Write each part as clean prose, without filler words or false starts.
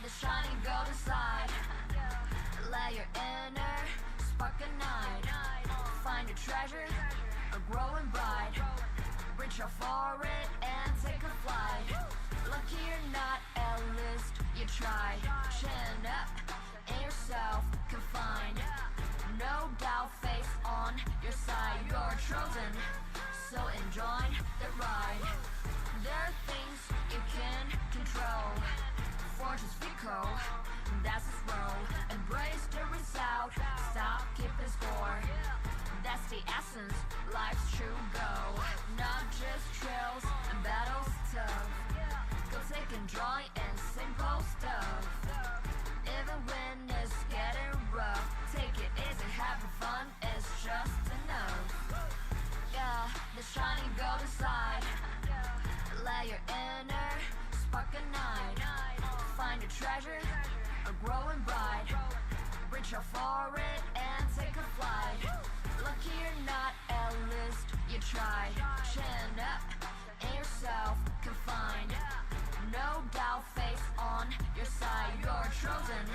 The shining golden side. Let your inner spark ignite. Find a treasure, a growing bright. Reach out for it and take a flight. Lucky you're not, at least you tried. Chin up in yourself, confined. No doubt, face on your side. You're chosen, so enjoy the ride. There are things you can control. Fortune's fickle, that's its role. Embrace the result, stop keeping score. That's the essence, life's true goal. Not just trails and battles tough. Go take and joy in simple stuff. Even when it's getting rough, take it easy, having fun is just enough. Yeah, the shining golden side. Let your inner spark ignite. Find a treasure, a growing bright. Reach out for it and take a flight. Lucky you're not, at least you tried. Chin up in yourself, confined. No doubt, face on your side. You're chosen,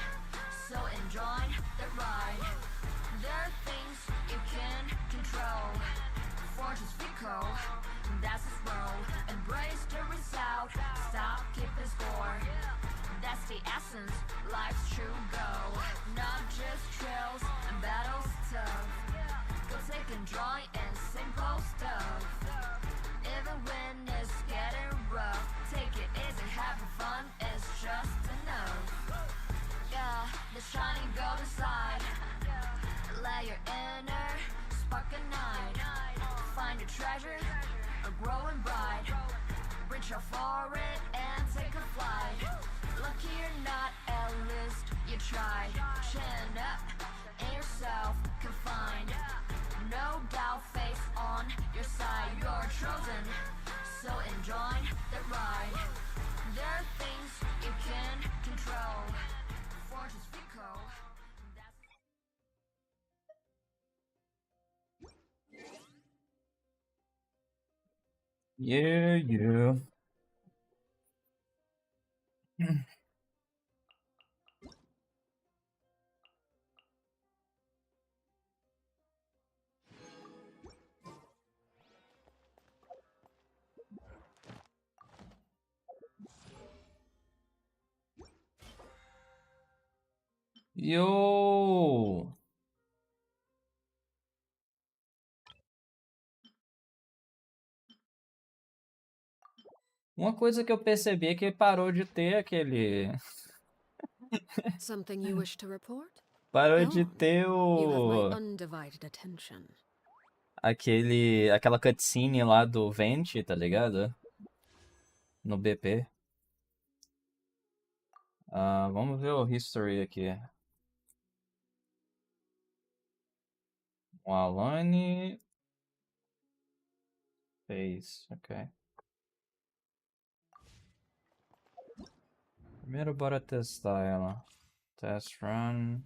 so enjoy the ride. There are things you can control. Fortune's fickle, that's its role. Embrace the result, stop keeping score. That's the essence, life's true goal. Not just trails and battles tough. Go take and joy in simple stuff. Even when it's getting rough, take it easy, having fun is just enough. Yeah, the shining golden side. Let your inner spark ignite. Find a treasure, a growing bright. Reach out for it and take a flight. Lucky you're not, at least you tried. Chin up in yourself, confined. No doubt, face on your side. You're chosen, so enjoy the ride. There are things you can control. Fortune's fickle. Yeah. Yo! Uma coisa que eu percebi é que parou de ter aquele... Something you wish to report? Parou Go de on. ter You have my o... undivided attention. Aquela cutscene lá do Venti, tá ligado? No BP. Vamos ver o history aqui. O Alane fez, ok. Primeiro bora testar ela. Test run.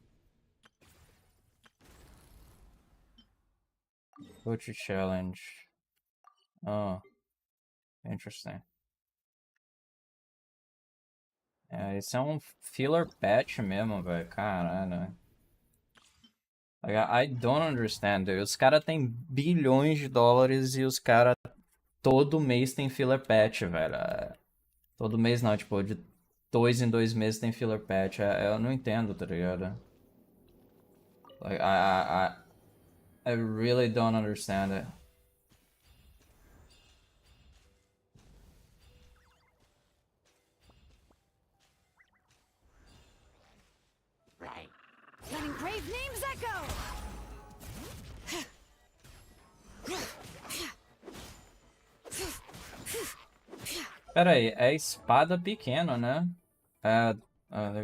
Coach challenge. Oh, interesting. É, esse é um filler patch mesmo, velho. Caralho. Like, I don't understand, dude. Os caras têm bilhões de dólares e os caras todo mês tem filler patch, velho. Todo mês não, tipo, de 2 em 2 meses tem filler patch. Eu não entendo, tá ligado? Like, I really don't understand it. Letting brave names echo! Pera aí, é espada pequena, né? É,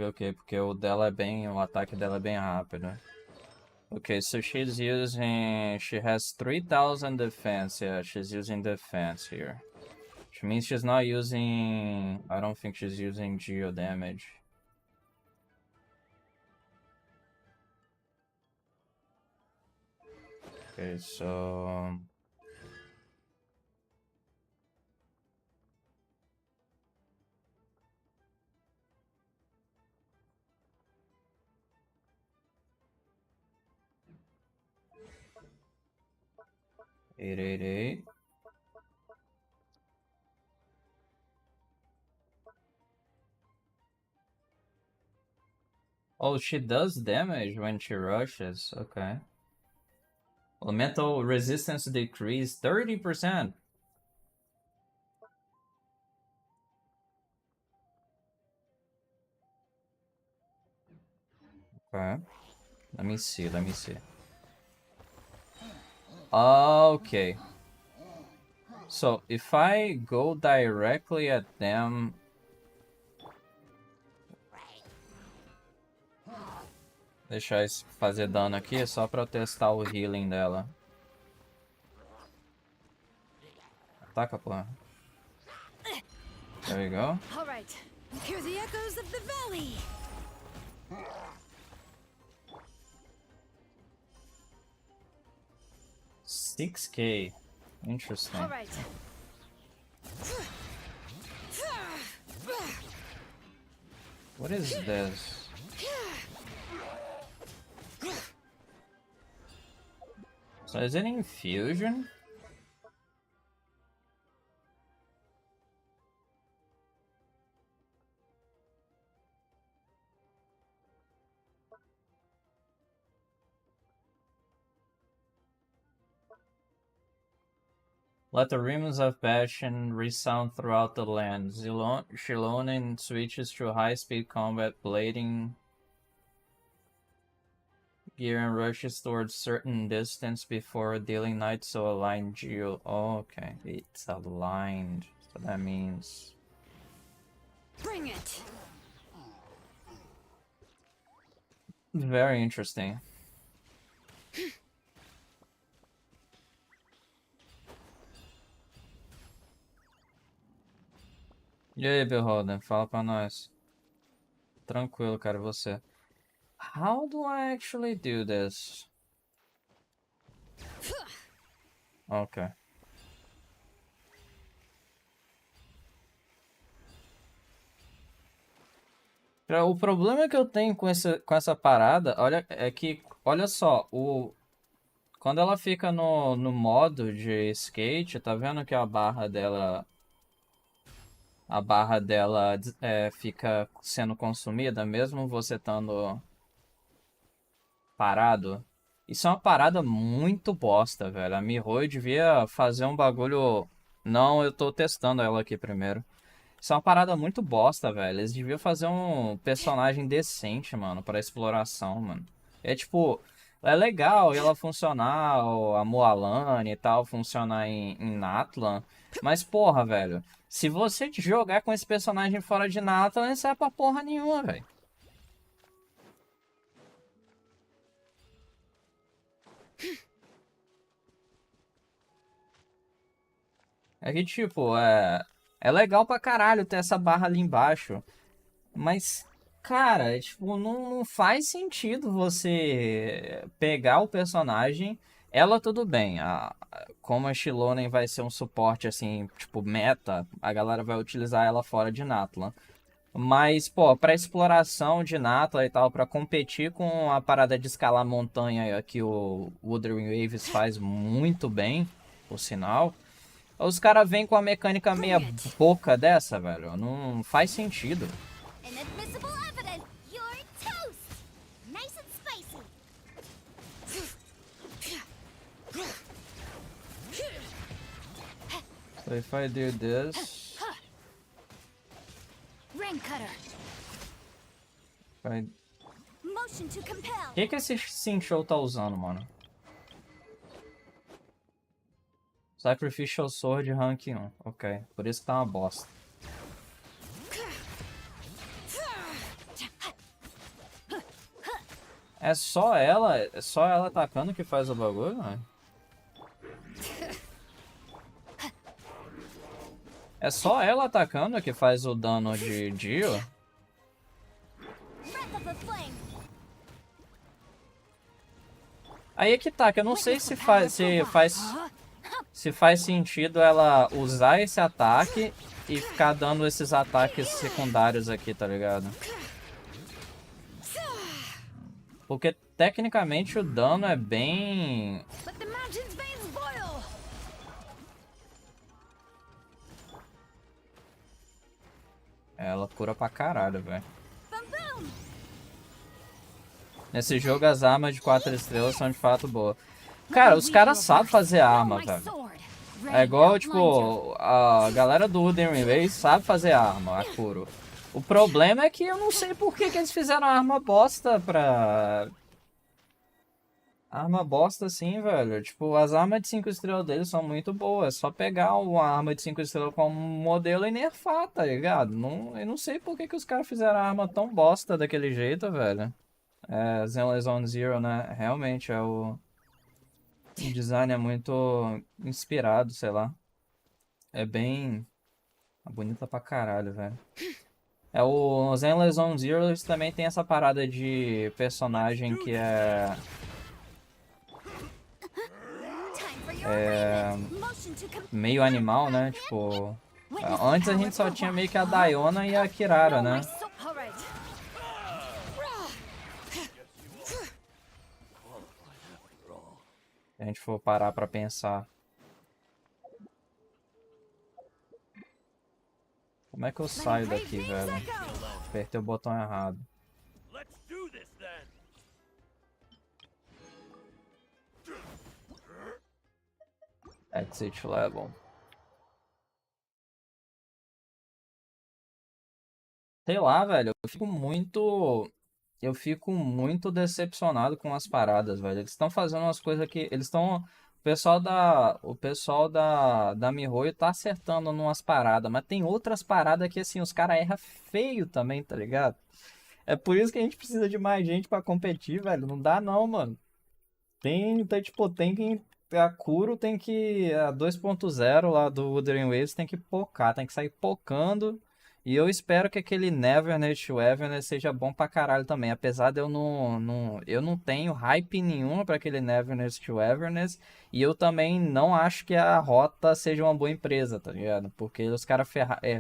ok, porque o dela é bem, o ataque dela é bem rápido. Okay, so she has 3,000 defense. Yeah, she's using defense here. Which means she's not using, I don't think she's using geo damage. Okay, so... 888. Oh, she does damage when she rushes. Okay. Elemental resistance decrease 30%. Okay. Let me see. Okay. So, if I go directly at them... Deixar isso fazer dano aqui só pra eu testar o healing dela. Ataca, porra. There you go. All right, hear the echoes of the valley. 6K. Interesting. All right. What is this? So is it infusion? Let the rims of passion resound throughout the land. Xilonen switches to high-speed combat blading gear and rushes towards certain distance before dealing Knight, so aligned geo. Oh, okay, it's aligned. So that means... Bring it. Very interesting. E aí, Beholden, fala pra nós. Tranquilo, cara, você. How do I actually do this? Ok. O problema que eu tenho com essa parada, olha, é que, olha só, quando ela fica no modo de skate, tá vendo que a barra dela fica sendo consumida, mesmo você estando parado. Isso é uma parada muito bosta, velho. A Mihoyo devia fazer um bagulho... Não, eu tô testando ela aqui primeiro. Isso é uma parada muito bosta, velho. Eles deviam fazer um personagem decente, mano, pra exploração, mano. É tipo, é legal ela funcionar, a Mualane e tal, funcionar em Natlan. Mas, porra, velho, se você jogar com esse personagem fora de Natlan, não serve pra porra nenhuma, velho. É que, tipo, é legal pra caralho ter essa barra ali embaixo. Mas, cara, tipo, não faz sentido você pegar o personagem. Ela, tudo bem. Como a Xilonen vai ser um suporte, assim, tipo, meta, a galera vai utilizar ela fora de Natlan. Mas, pô, pra exploração de Natlan e tal, pra competir com a parada de escalar montanha que o Wuthering Waves faz muito bem, por sinal. Os caras vêm com a mecânica meia boca dessa, velho. Não faz sentido. Inadmissible evidence! You're toast! Nice and spicy! So if I do this... Rain cutter! Vai... Motion to compel! O que esse Sinchou tá usando, mano? Sacrificial Sword Rank 1. Ok, por isso que tá uma bosta. É só ela atacando que faz o bagulho, né? É só ela atacando que faz o dano de Dio? Breath of the flame! Aí é que tá, que eu não sei se faz sentido ela usar esse ataque e ficar dando esses ataques secundários aqui, tá ligado? Porque tecnicamente o dano é bem... Let the mountain's veins boil! Ela cura pra caralho, velho. Boom boom! Nesse jogo as armas de 4 estrelas são de fato boas. Cara, os caras sabem fazer arma, velho. É igual, tipo, a galera do Wuthering Waves sabe fazer arma, a Kuro. O problema é que eu não sei por que eles fizeram arma bosta pra... Arma bosta assim, velho. Tipo, as armas de 5 estrelas deles são muito boas. É só pegar uma arma de 5 estrelas como modelo e nerfar, tá ligado? Eu não sei por que os caras fizeram a arma tão bosta daquele jeito, velho. É, Zenless on Zero, né? Realmente, o design é muito inspirado, sei lá. É bem... bonita pra caralho, velho. O Zenless on Zero também tem essa parada de personagem que é... meio animal, né? Tipo... Antes a gente só tinha meio que a Diona e a Kirara, né? Se a gente for parar pra pensar. Como é que eu saio daqui, velho? Apertei o botão errado. Exit level. Sei lá, velho. Eu fico muito decepcionado com as paradas, velho. Eles estão fazendo umas coisas que eles estão o pessoal da MiHoYo tá acertando numas paradas, mas tem outras paradas que assim os caras erram feio também, tá ligado? É por isso que a gente precisa de mais gente pra competir, velho. Não dá não, mano. Tipo, tem que a Kuro tem que a 2.0 lá do Wuthering Waves tem que pocar, tem que sair pocando. E eu espero que aquele Neverness to Everness seja bom pra caralho também. Apesar de eu não tenho hype nenhuma pra aquele Neverness to Everness. E eu também não acho que a Rota seja uma boa empresa, tá ligado? Porque os caras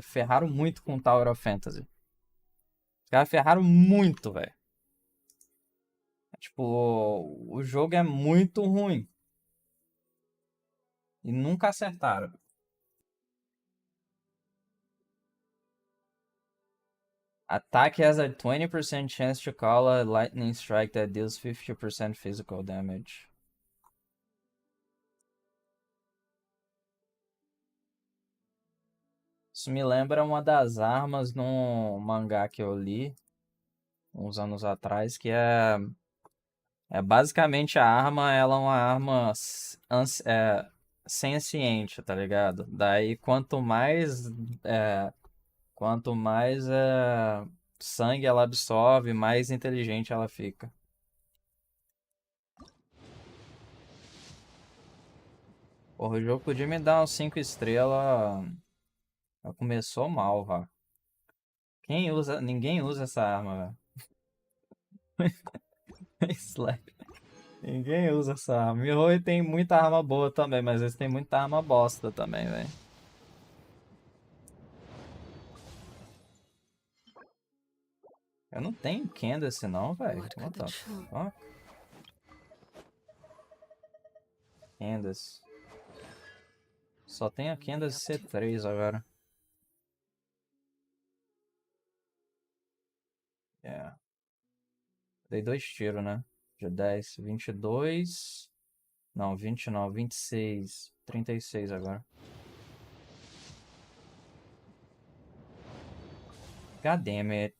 ferraram muito com o Tower of Fantasy. Os caras ferraram muito, velho. Tipo, o jogo é muito ruim. E nunca acertaram. Attack has a 20% chance to call a lightning strike that deals 50% physical damage. Isso me lembra uma das armas num mangá que eu li uns anos atrás, que é basicamente a arma, ela é uma arma senciente, tá ligado? Daí quanto mais sangue ela absorve, mais inteligente ela fica. Porra, o jogo podia me dar uns 5 estrelas. Já começou mal, vá. Quem usa. Ninguém usa essa arma, velho. Slap. Ninguém usa essa arma. Mirror tem muita arma boa também, mas eles têm muita arma bosta também, velho. Eu não tenho Candace não, velho. What What could the the chill? fuck? Candace. Só tem a Candace C3 agora. Yeah. Dei 2 tiros, né? De 10, 22. Não, 20 não, 26. 36 agora. God damn it.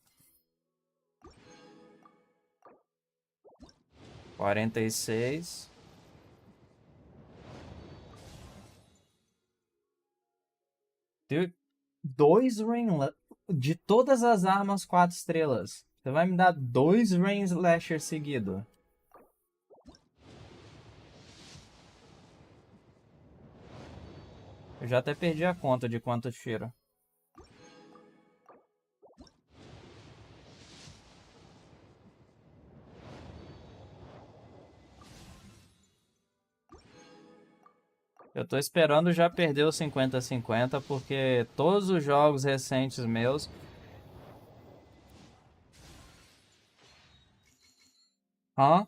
46. Dude, 2 de todas as armas 4 estrelas. Você vai me dar 2 Rain Slasher seguido. Eu já até perdi a conta de quanto tiro. Eu tô esperando já perder o 50-50 porque todos os jogos recentes meus. Hã?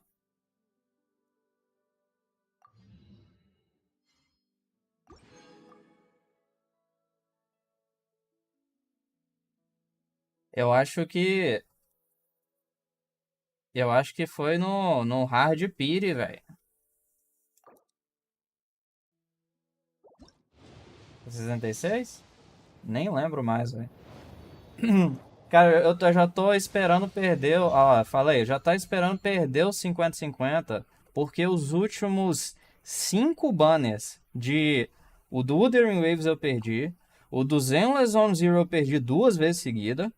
Eu acho que. Eu acho que foi no Hard Pire, velho. 66? Nem lembro mais, velho. Cara, eu já tô esperando perder. Ó, falei, eu já tá esperando perder o 50-50 porque os últimos 5 banners de. O do Wuthering Waves eu perdi. O do Zenless on Zero eu perdi 2 vezes seguida.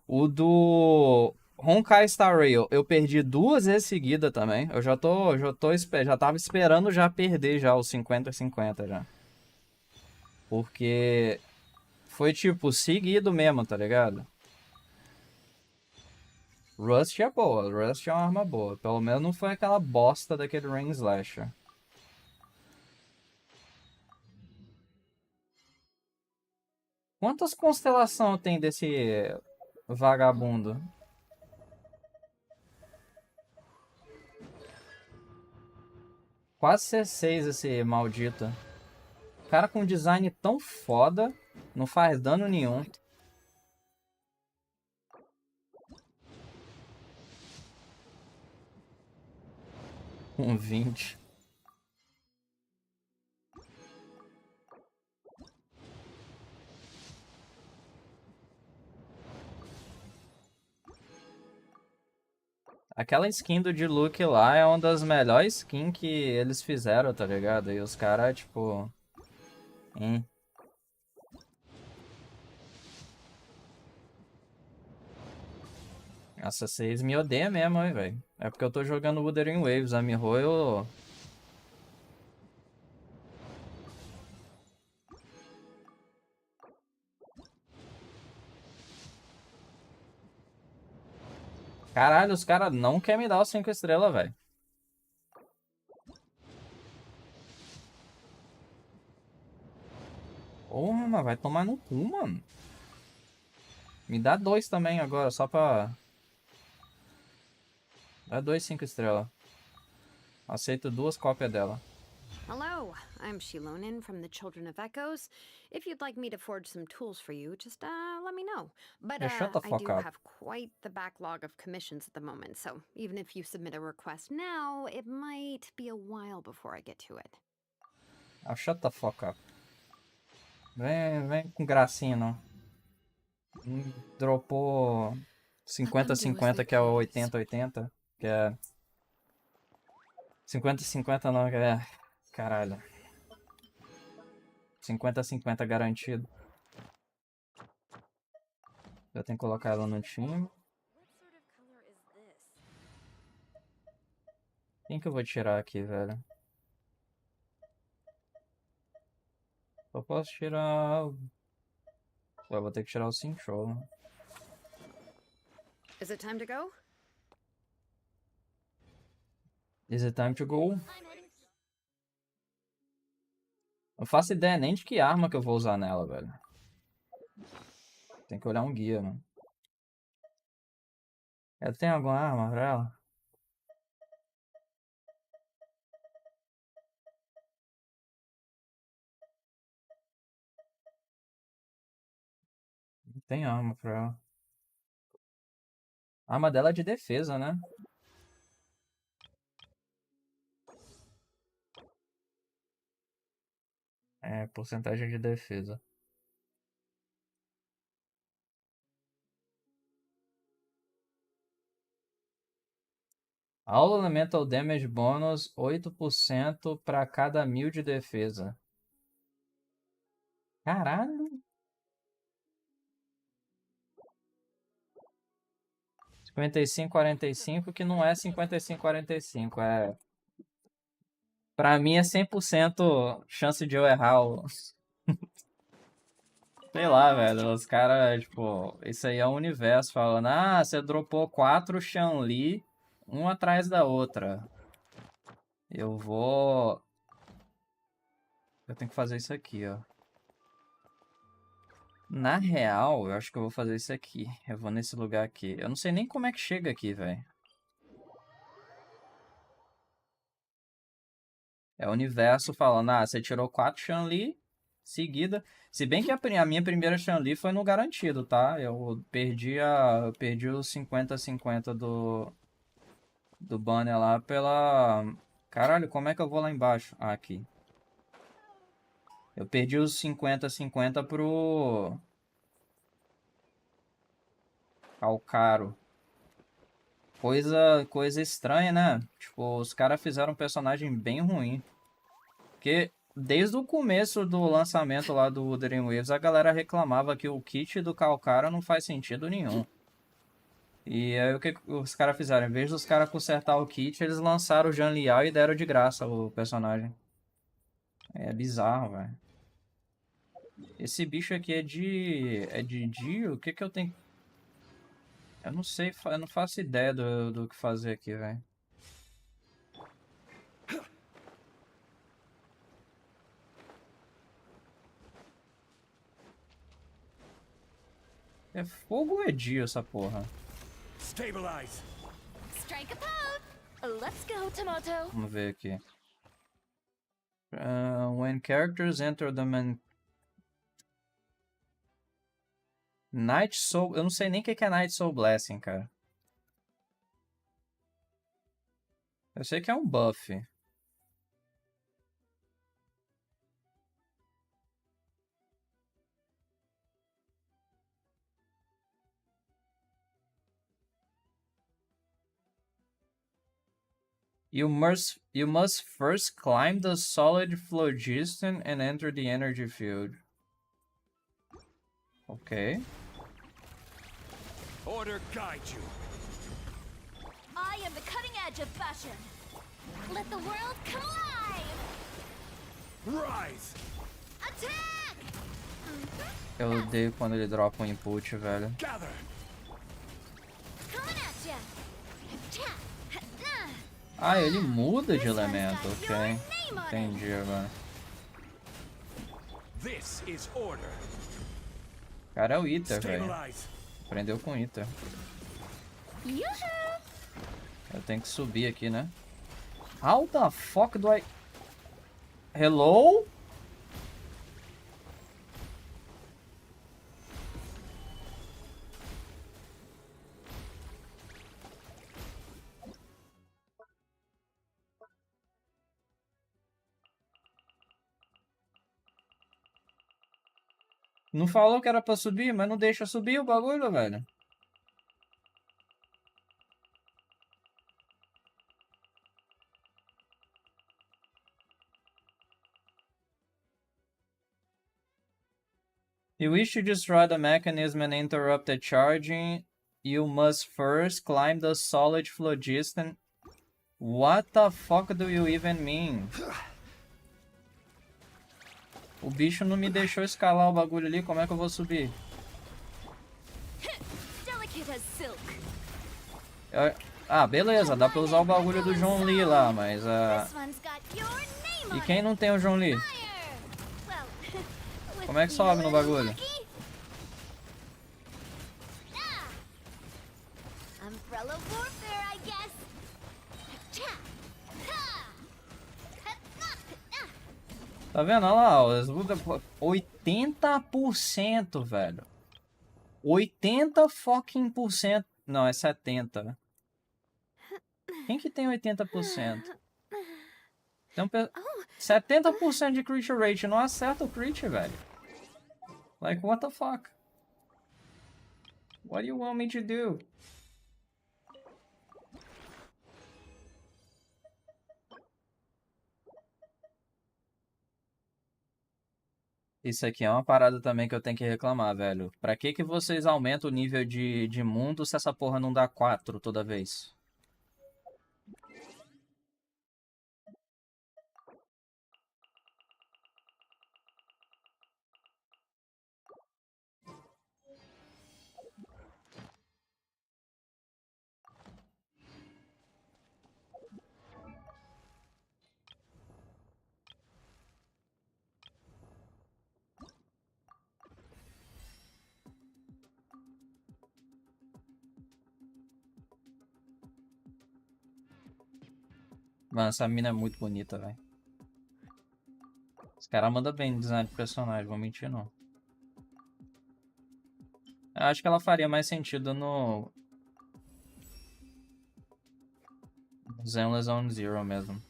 O do Honkai Star Rail eu perdi 2 vezes seguida também. Eu já tava esperando já perder já os 50-50 já. Porque foi tipo seguido mesmo, tá ligado? Rust é boa, Rust é uma arma boa. Pelo menos não foi aquela bosta daquele Rain Slasher. Quantas constelações tem desse vagabundo? Quase C6 esse maldito. Cara com design tão foda, não faz dano nenhum. Um 20. Aquela skin do Diluc lá é uma das melhores skins que eles fizeram, tá ligado? E os caras, tipo. Hein? Nossa, vocês me odeiam mesmo, hein, velho. É porque eu tô jogando Wuthering Waves. A Miho eu. Caralho, os caras não querem me dar os 5 estrelas, velho. Porra, mas vai tomar no cu, mano. Me dá 2 também agora, só pra. Dá 2 5 estrelas. Aceito 2 cópias dela. Hello, I'm Xilonen from the Children of Echoes. If you'd like me to forge some tools for you, just let me know. But Yeah, shut the I fuck do up. have quite the backlog of commissions at the moment, so even if you submit a request now, it might be a while before I get to it. Ah, shut the fuck up. Vem com gracinha, não. Dropou Let them do as 50-50, they que é o please. 80-80. Que é. 50-50 não, que é. Caralho. 50-50 garantido. Já tem que colocar ela no time. Quem que eu vou tirar aqui, velho? posso tirar... Pô, eu vou ter que tirar o Cinchou. Is it time to go? Is it time to go? Não faço ideia nem de que arma que eu vou usar nela, velho. Tem que olhar um guia, mano. Ela tem alguma arma pra ela? Não tem arma pra ela. A arma dela é de defesa, né? É, porcentagem de defesa. All Elemental Damage Bonus 8% pra cada 1000 de defesa. Caralho! 55-45, que não é 55-45, é... Pra mim é 100% chance de eu errar o... Sei lá, velho, os caras, tipo... Isso aí é o universo falando, ah, você dropou 4 Chun-Li, um atrás da outra. Eu vou... Eu tenho que fazer isso aqui, ó. Na real, eu acho que eu vou fazer isso aqui. Eu vou nesse lugar aqui. Eu não sei nem como é que chega aqui, velho. É o universo falando, ah, você tirou 4 Chun-Li seguida. Se bem que a minha primeira Chun-Li foi no garantido, tá? Eu perdi os 50-50 do banner lá pela... Caralho, como é que eu vou lá embaixo? Ah, aqui. Eu perdi os 50-50 pro... Calcaro. Coisa estranha, né? Tipo, os caras fizeram um personagem bem ruim. Porque desde o começo do lançamento lá do Wuthering Waves, a galera reclamava que o kit do Calcara não faz sentido nenhum. E aí o que os caras fizeram? Em vez dos caras consertar o kit, eles lançaram o Jean Liao e deram de graça o personagem. É bizarro, velho. Esse bicho aqui é de... É de Dio? O que que eu tenho... Eu não sei, eu não faço ideia do que fazer aqui, velho. É fogo ou é Dio essa porra? Stabilize. Strike a pose. Let's go, Tomato. Vamos ver aqui. When characters enter the Night Soul... Eu não sei nem o que é Night Soul Blessing, cara. Eu sei que é um buff. You must first climb the solid phlogiston and enter the energy field. Ok. Order guide you. I am the cutting edge of fashion. Let the world come alive. Rise. Attack! Eu odeio quando ele dropa um input, velho. Gather. Coming at ya. Ah, ele muda de elemento, ok. Entendi agora. This is order. Cara, é o Iter, velho. Stabilize. Aprendeu com Iter. Yoo-hoo! Eu tenho que subir aqui, né? How the fuck do I... Hello? Não falou que era pra subir, mas não deixa subir o bagulho, velho. You wish to destroy the mechanism and interrupt the charging, you must first climb the solid phlogiston. What the fuck do you even mean? O bicho não me deixou escalar o bagulho ali, como é que eu vou subir? Delicate as silk. Ah, beleza, dá pra usar o bagulho do John Lee lá, mas This one's got your name E on quem it. não tem o John Lee? Fire. Well, with Como é que me a sobe no little bagulho? lucky. Ah. Umbrella warfare, I guess. Cha. Ha. Ah. Tá vendo? Olha lá, ó, 80%, velho. 80 fucking por cento. Não, é 70. Quem que tem 80%? Tem 70% de crit rate. Não acerta o crit, velho. Like, what the fuck? What do you want me to do? Isso aqui é uma parada também que eu tenho que reclamar, velho. Pra que que vocês aumentam o nível de mundo se essa porra não dá 4 toda vez? Mano, essa mina é muito bonita, velho. Esse cara manda bem no design de personagem, vou mentir não. Eu acho que ela faria mais sentido no Zenless on Zero mesmo.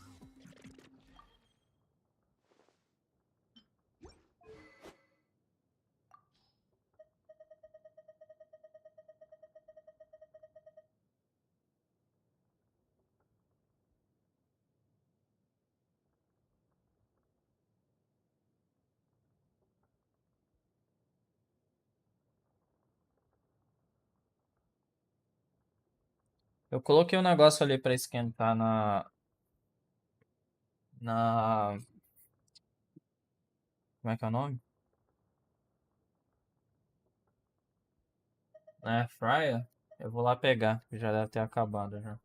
Eu coloquei um negócio ali pra esquentar na... Como é que é o nome? Na Air Fryer. Eu vou lá pegar, que já deve ter acabado já.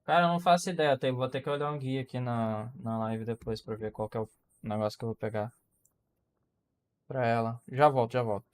Cara, eu não faço ideia, vou ter que olhar um guia aqui na live depois pra ver qual que é o negócio que eu vou pegar pra ela. Já volto, já volto.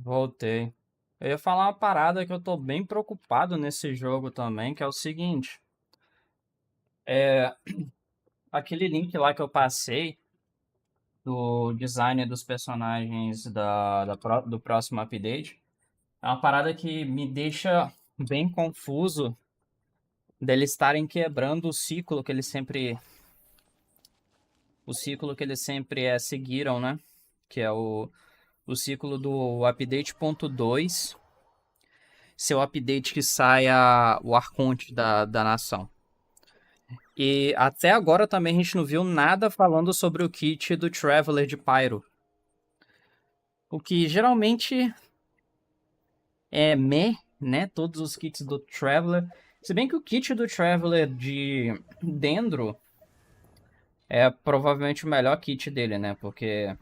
Voltei. Eu ia falar uma parada que eu tô bem preocupado nesse jogo também, que é o seguinte. É, aquele link lá que eu passei do design dos personagens do próximo update é uma parada que me deixa bem confuso deles estarem quebrando o ciclo que eles sempre seguiram, né? Que é o ciclo do update ponto 2, seu update que sai o arconte da nação. E até agora também a gente não viu nada falando sobre o kit do Traveler de Pyro. O que geralmente é né? Todos os kits do Traveler. Se bem que o kit do Traveler de Dendro é provavelmente o melhor kit dele, né? Porque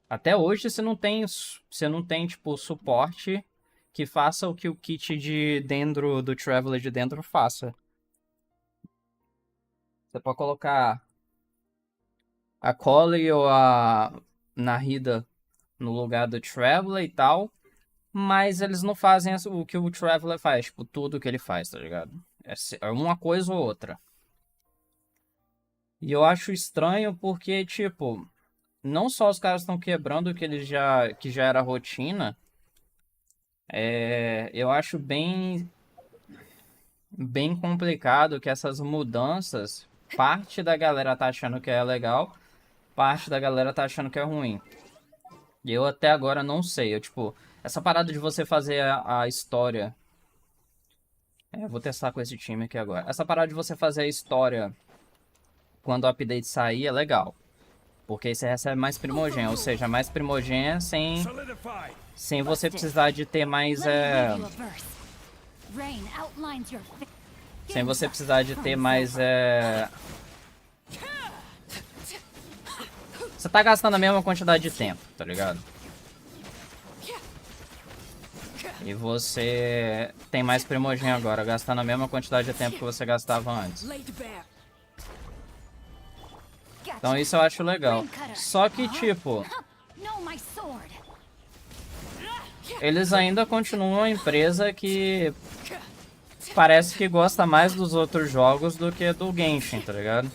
até hoje você não tem tipo, suporte que faça o que o kit de Dendro, do Traveler de Dendro faça. Você pode colocar a Collie ou a Nahida no lugar do Traveler e tal, mas eles não fazem o que o Traveler faz, tipo, tudo que ele faz, tá ligado? É uma coisa ou outra. E eu acho estranho porque, tipo, não só os caras estão quebrando o que já era rotina, eu acho bem complicado que essas mudanças, parte da galera tá achando que é legal, parte da galera tá achando que é ruim. E eu até agora não sei. Tipo, essa parada de você fazer a história. Eu vou testar com esse time aqui agora. Essa parada de você fazer a história quando o update sair é legal. Porque aí você recebe mais primogênia. Ou seja, mais primogênia Solidify. sem você precisar de ter mais. Let me read you a verse. Rain outlines your Sem você precisar de ter mais. Você tá gastando a mesma quantidade de tempo, tá ligado? E você tem mais primogênio agora, gastando a mesma quantidade de tempo que você gastava antes. Então isso eu acho legal. Só que, tipo, No, my sword. eles ainda continuam uma empresa que parece que gosta mais dos outros jogos do que do Genshin, tá ligado?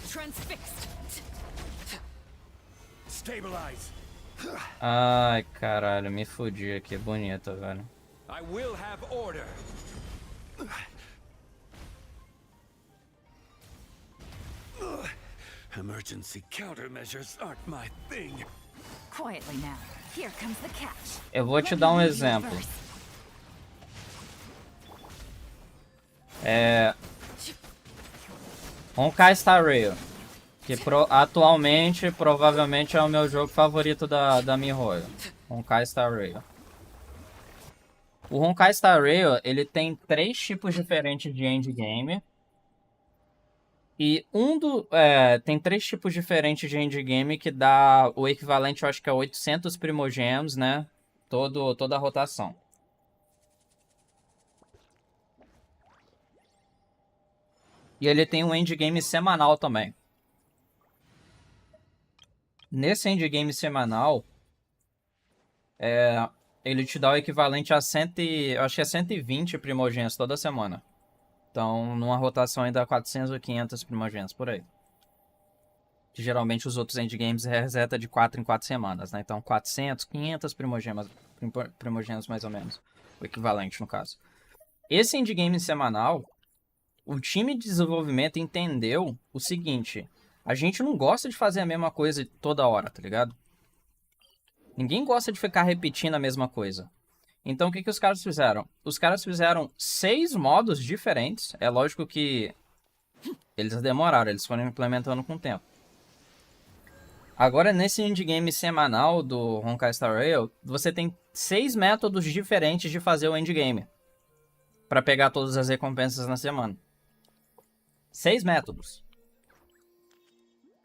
Transfixed. Stabilize. Ai, caralho, me fudi aqui, bonito, velho. I will have order. Emergency countermeasures aren't my thing. Quietly now. Here comes the catch. Eu vou te Let dar me um read you a exemplo. verse. Honkai Star Rail, que atualmente provavelmente é o meu jogo favorito da MiHoYo. Honkai Star Rail. O Honkai Star Rail, ele tem 3 tipos diferentes de endgame. E tem 3 tipos diferentes de endgame que dá o equivalente, eu acho que é 800 primogems, né? Toda a rotação. E ele tem um endgame semanal também. Nesse endgame semanal, ele te dá o equivalente a eu acho que é 120 primogênitos toda semana. Então, numa rotação ainda 400 ou 500 primogênitos por aí. Que geralmente os outros endgames reseta de 4 em 4 semanas, né? Então, 400, 500 primogênitos mais ou menos. O equivalente, no caso. Esse endgame semanal, o time de desenvolvimento entendeu o seguinte: a gente não gosta de fazer a mesma coisa toda hora, tá ligado? Ninguém gosta de ficar repetindo a mesma coisa. Então o que os caras fizeram? Os caras fizeram 6 modos diferentes. É lógico que eles demoraram, eles foram implementando com o tempo. Agora nesse endgame semanal do Honkai Star Rail, você tem 6 métodos diferentes de fazer o endgame. Pra pegar todas as recompensas na semana. 6 métodos.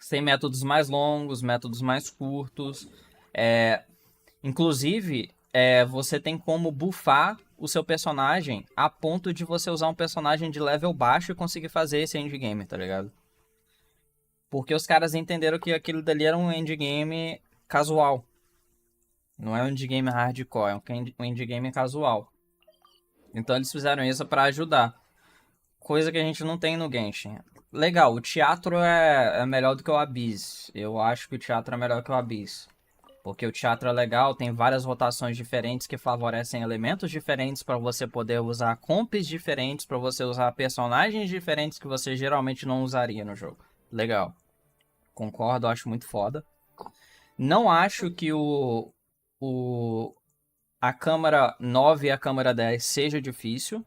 Tem métodos mais longos, métodos mais curtos. Inclusive, você tem como buffar o seu personagem a ponto de você usar um personagem de level baixo e conseguir fazer esse endgame, tá ligado? Porque os caras entenderam que aquilo dali era um endgame casual. Não é um endgame hardcore, é um endgame casual. Então eles fizeram isso pra ajudar. Coisa que a gente não tem no Genshin. Legal, o teatro é melhor do que o Abyss. Eu acho que o teatro é melhor que o Abyss. Porque o teatro é legal, tem várias rotações diferentes que favorecem elementos diferentes para você poder usar comps diferentes, para você usar personagens diferentes que você geralmente não usaria no jogo. Legal. Concordo, acho muito foda. Não acho que a câmara 9 e a câmara 10 seja difícil.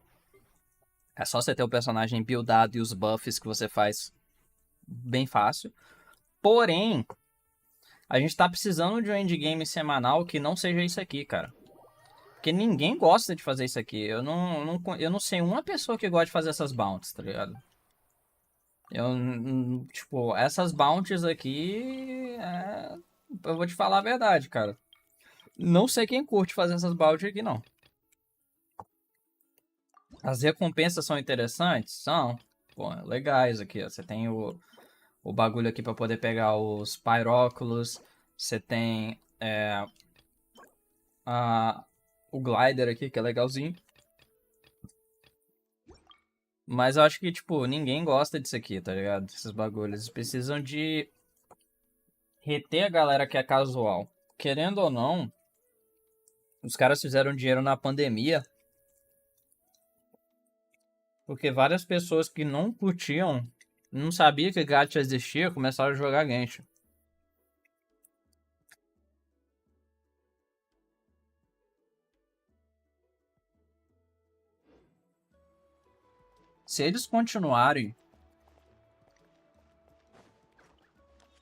É só você ter o personagem buildado e os buffs que você faz bem fácil. Porém, a gente tá precisando de um endgame semanal que não seja isso aqui, cara. Porque ninguém gosta de fazer isso aqui. Eu não sei uma pessoa que gosta de fazer essas bounties, tá ligado? Tipo, essas bounties aqui. Eu vou te falar a verdade, cara. Não sei quem curte fazer essas bounties aqui, não. As recompensas são interessantes? São. Pô, legais aqui, ó. Você tem o bagulho aqui pra poder pegar os pyróculos. Você tem o glider aqui, que é legalzinho. Mas eu acho que, tipo, ninguém gosta disso aqui, tá ligado? Esses bagulhos. Eles precisam de reter a galera que é casual. Querendo ou não, os caras fizeram dinheiro na pandemia. Porque várias pessoas que não curtiam, não sabiam que gacha existia, começaram a jogar Genshin. Se eles continuarem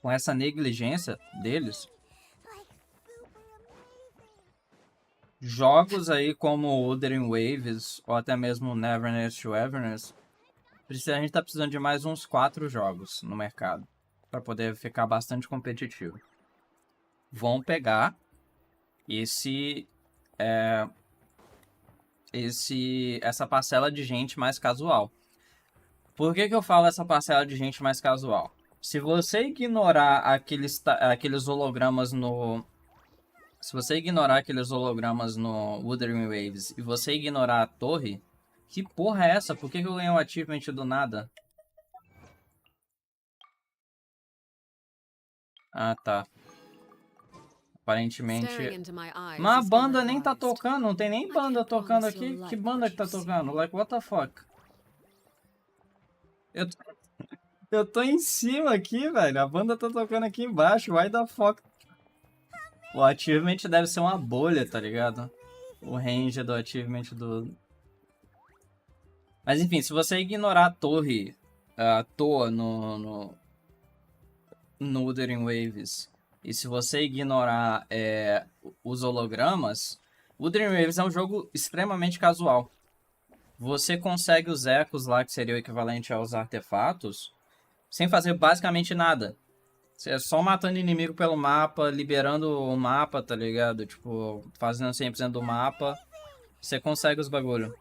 com essa negligência deles, jogos aí como Wuthering Waves ou até mesmo Neverness to Everness, a gente tá precisando de mais uns 4 jogos no mercado para poder ficar bastante competitivo. Vão pegar essa parcela de gente mais casual. Por que eu falo essa parcela de gente mais casual? Se você ignorar aqueles hologramas no Se você ignorar aqueles hologramas no Wuthering Waves e você ignorar a torre, que porra é essa? Por que eu ganhei um achievement do nada? Ah, tá. Aparentemente... Mas a banda nem tá tocando, não tem nem banda tocando aqui. Que banda que tá tocando? Like, what the fuck? Eu, eu tô em cima aqui, velho. A banda tá tocando aqui embaixo. Why the fuck? O achievement deve ser uma bolha, tá ligado? O range do achievement do... Mas enfim, se você ignorar a torre à toa no Wuthering Waves, e se você ignorar os hologramas, Wuthering Waves é um jogo extremamente casual. Você consegue os ecos lá, que seria o equivalente aos artefatos, sem fazer basicamente nada. Você é só matando inimigo pelo mapa, liberando o mapa, tá ligado? Tipo, fazendo 100% do mapa, você consegue os bagulho.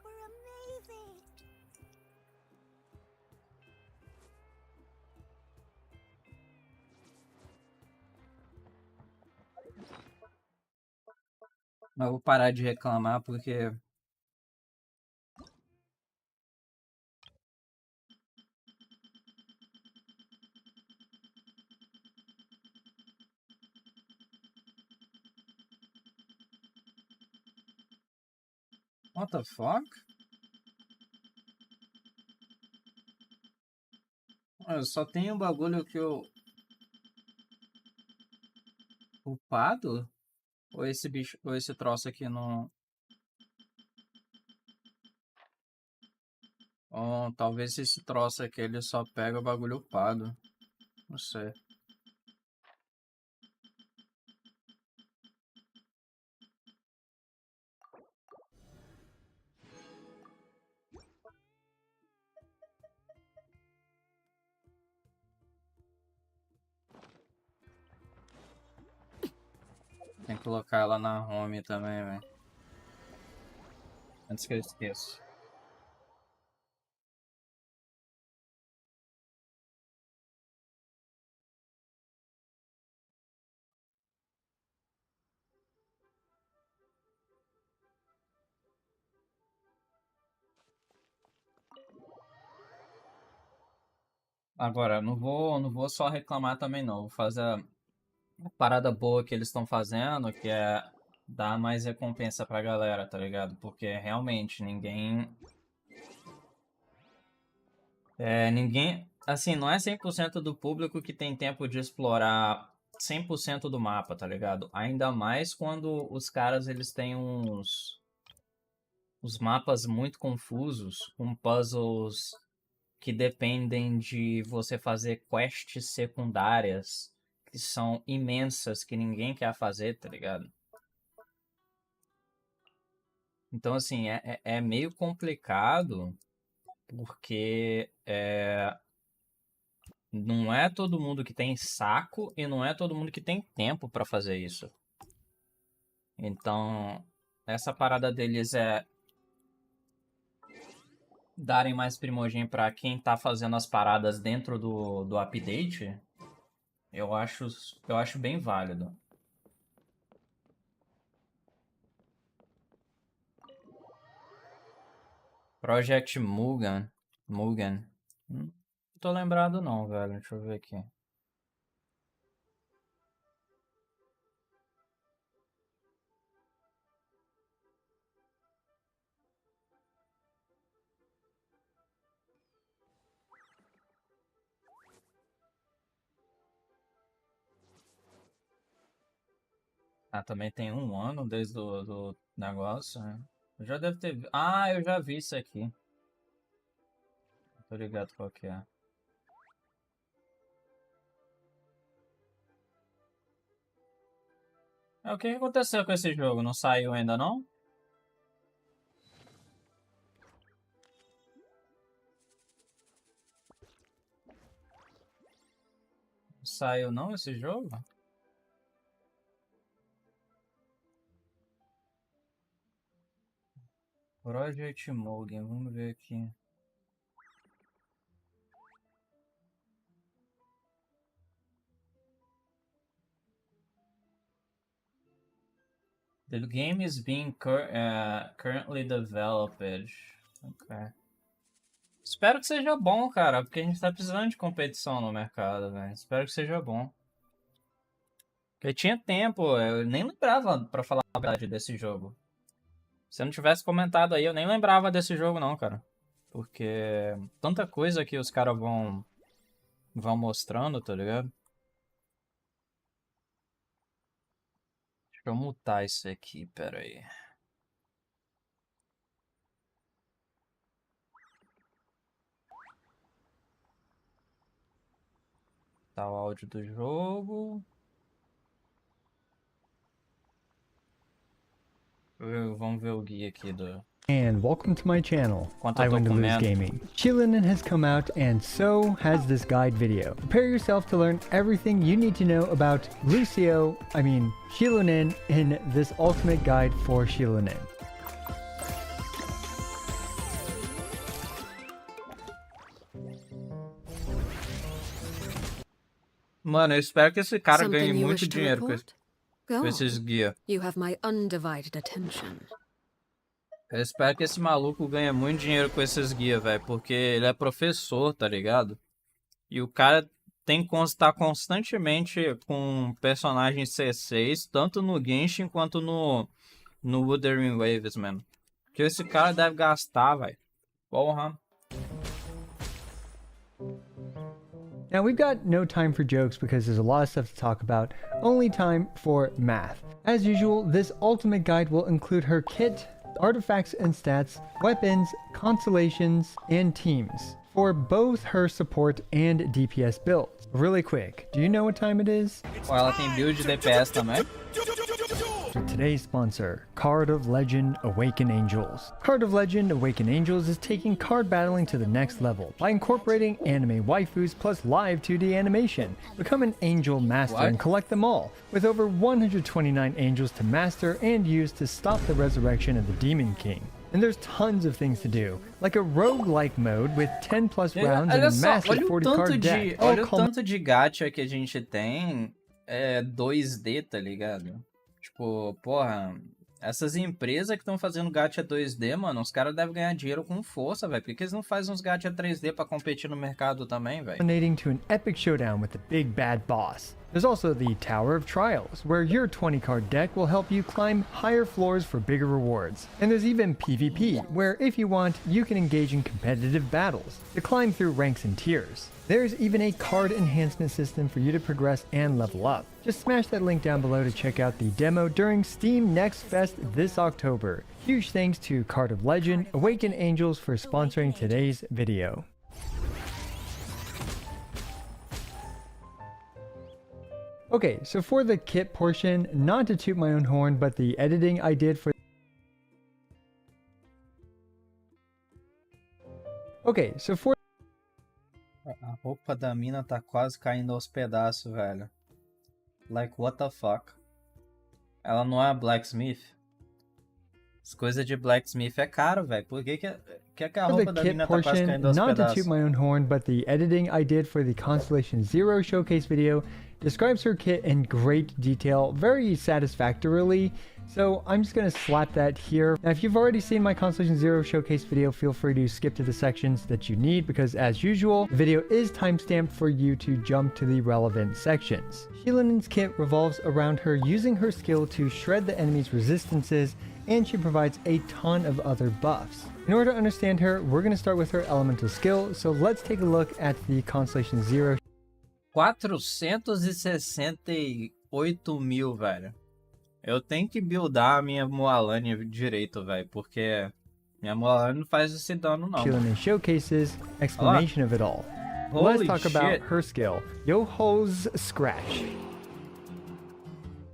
Mas eu vou parar de reclamar porque... What the fuck? Eu só tenho um bagulho que eu... Upado? Ou esse bicho, ou esse troço aqui não... Ou talvez esse troço aqui ele só pega o bagulho upado. Não sei. Tem que colocar ela na home também, velho. Antes que eu esqueça. Agora, não vou só reclamar também não. Vou fazer a parada boa que eles estão fazendo, que é dar mais recompensa pra galera, tá ligado? Porque realmente ninguém, assim, não é 100% do público que tem tempo de explorar 100% do mapa, tá ligado? Ainda mais quando os caras eles têm os mapas muito confusos, com puzzles que dependem de você fazer quests secundárias que são imensas, que ninguém quer fazer, tá ligado? Então, assim, é meio complicado porque não é todo mundo que tem saco e não é todo mundo que tem tempo pra fazer isso. Então, essa parada deles é darem mais primogem pra quem tá fazendo as paradas dentro do update, eu acho, eu acho bem válido. Project Mugen. Mugen. Não tô lembrado não, velho. Deixa eu ver aqui. Ah, também tem um ano desde o do negócio, né? Eu já deve ter. Ah, eu já vi isso aqui. Tô ligado qual que é. O que que aconteceu com esse jogo? Não saiu ainda não? Saiu não esse jogo? Project Mugen, vamos ver aqui. The game is being currently developed. Ok. Espero que seja bom, cara, porque a gente tá precisando de competição no mercado, velho. Espero que seja bom. Eu tinha tempo, eu nem lembrava, pra falar a verdade, desse jogo. Se eu não tivesse comentado aí, eu nem lembrava desse jogo não, cara. Porque tanta coisa que os caras vão mostrando, tá ligado? Deixa eu mutar isso aqui, pera aí. Tá o áudio do jogo. Vamos ver o guia aqui do... And welcome to my channel, Quanto I eu tô Win to Lose comendo. Gaming. Xilonen has come out and so has this guide video. Prepare yourself to learn everything you need to know about Xilonen in this ultimate guide for Xilonen. Mano, eu espero que esse cara ganhe Something you muito wish to dinheiro report? com Go esses on. guia. You have my undivided attention. Eu espero que esse maluco ganhe muito dinheiro com esses guia, velho. Porque ele é professor, tá ligado? E o cara tem que estar constantemente com personagens C6, tanto no Genshin quanto no Wuthering Waves, mano. Que esse cara deve gastar, velho. Porra. Now we've got no time for jokes because there's a lot of stuff to talk about, only time for math. As usual, this ultimate guide will include her kit, artifacts and stats, weapons, constellations, and teams for both her support and DPS builds. Really quick, do you know what time it is? Ó, ela tem build de DPS também. For today's sponsor, Card of Legend Awaken Angels. Card of Legend Awaken Angels is taking card battling to the next level by incorporating anime waifus plus live 2D animation. Become an angel master What? and collect them all, with over 129 angels to master and use to stop the resurrection of the Demon King. And there's tons of things to do, like a roguelike mode with 10 plus rounds and Olha a só, massive olha o 40 tanto card de, deck. olha o tanto de gacha que a gente tem 2D, tá ligado? Tipo, porra, Essas empresas que estão fazendo gacha 2D, mano, os caras devem ganhar dinheiro com força, velho. Por que eles não fazem uns gacha 3D pra competir no mercado também, velho? Culminating to an epic showdown with the big bad boss. There's also the Tower of Trials, where your 20-card deck will help you climb higher floors for bigger rewards. And there's even PvP, where if you want, you can engage in competitive battles to climb through ranks and tiers. There's even a card enhancement system for you to progress and level up. Just smash that link down below to check out the demo during Steam Next Fest this October. Huge thanks to Card of Legend, Awaken Angels for sponsoring today's video. Okay, so for the kit portion, not to toot my own horn, but the editing I did for... Okay, so for... A roupa da mina tá quase caindo aos pedaços, velho. Like, what the fuck? Ela não é a blacksmith? As coisas de blacksmith é caro, velho. Por que a roupa da mina tá quase caindo aos not to pedaços? toot my own horn, but the editing I did for the Constellation Zero showcase video describes her kit in great detail, very satisfactorily. So I'm just going to slap that here. Now, if you've already seen my Constellation Zero showcase video, feel free to skip to the sections that you need because as usual, the video is timestamped for you to jump to the relevant sections. Xilonen's kit revolves around her using her skill to shred the enemy's resistances, and she provides a ton of other buffs. In order to understand her, we're going to start with her elemental skill, so let's take a look at the Constellation Zero 468 mil, velho. Eu tenho que buildar a minha Moalane direito, velho, porque minha Moalane não faz esse dano, não. Xilonen showcases, explanation of it all. Holy Let's talk shit. about her skill, Yo-Ho's Scratch.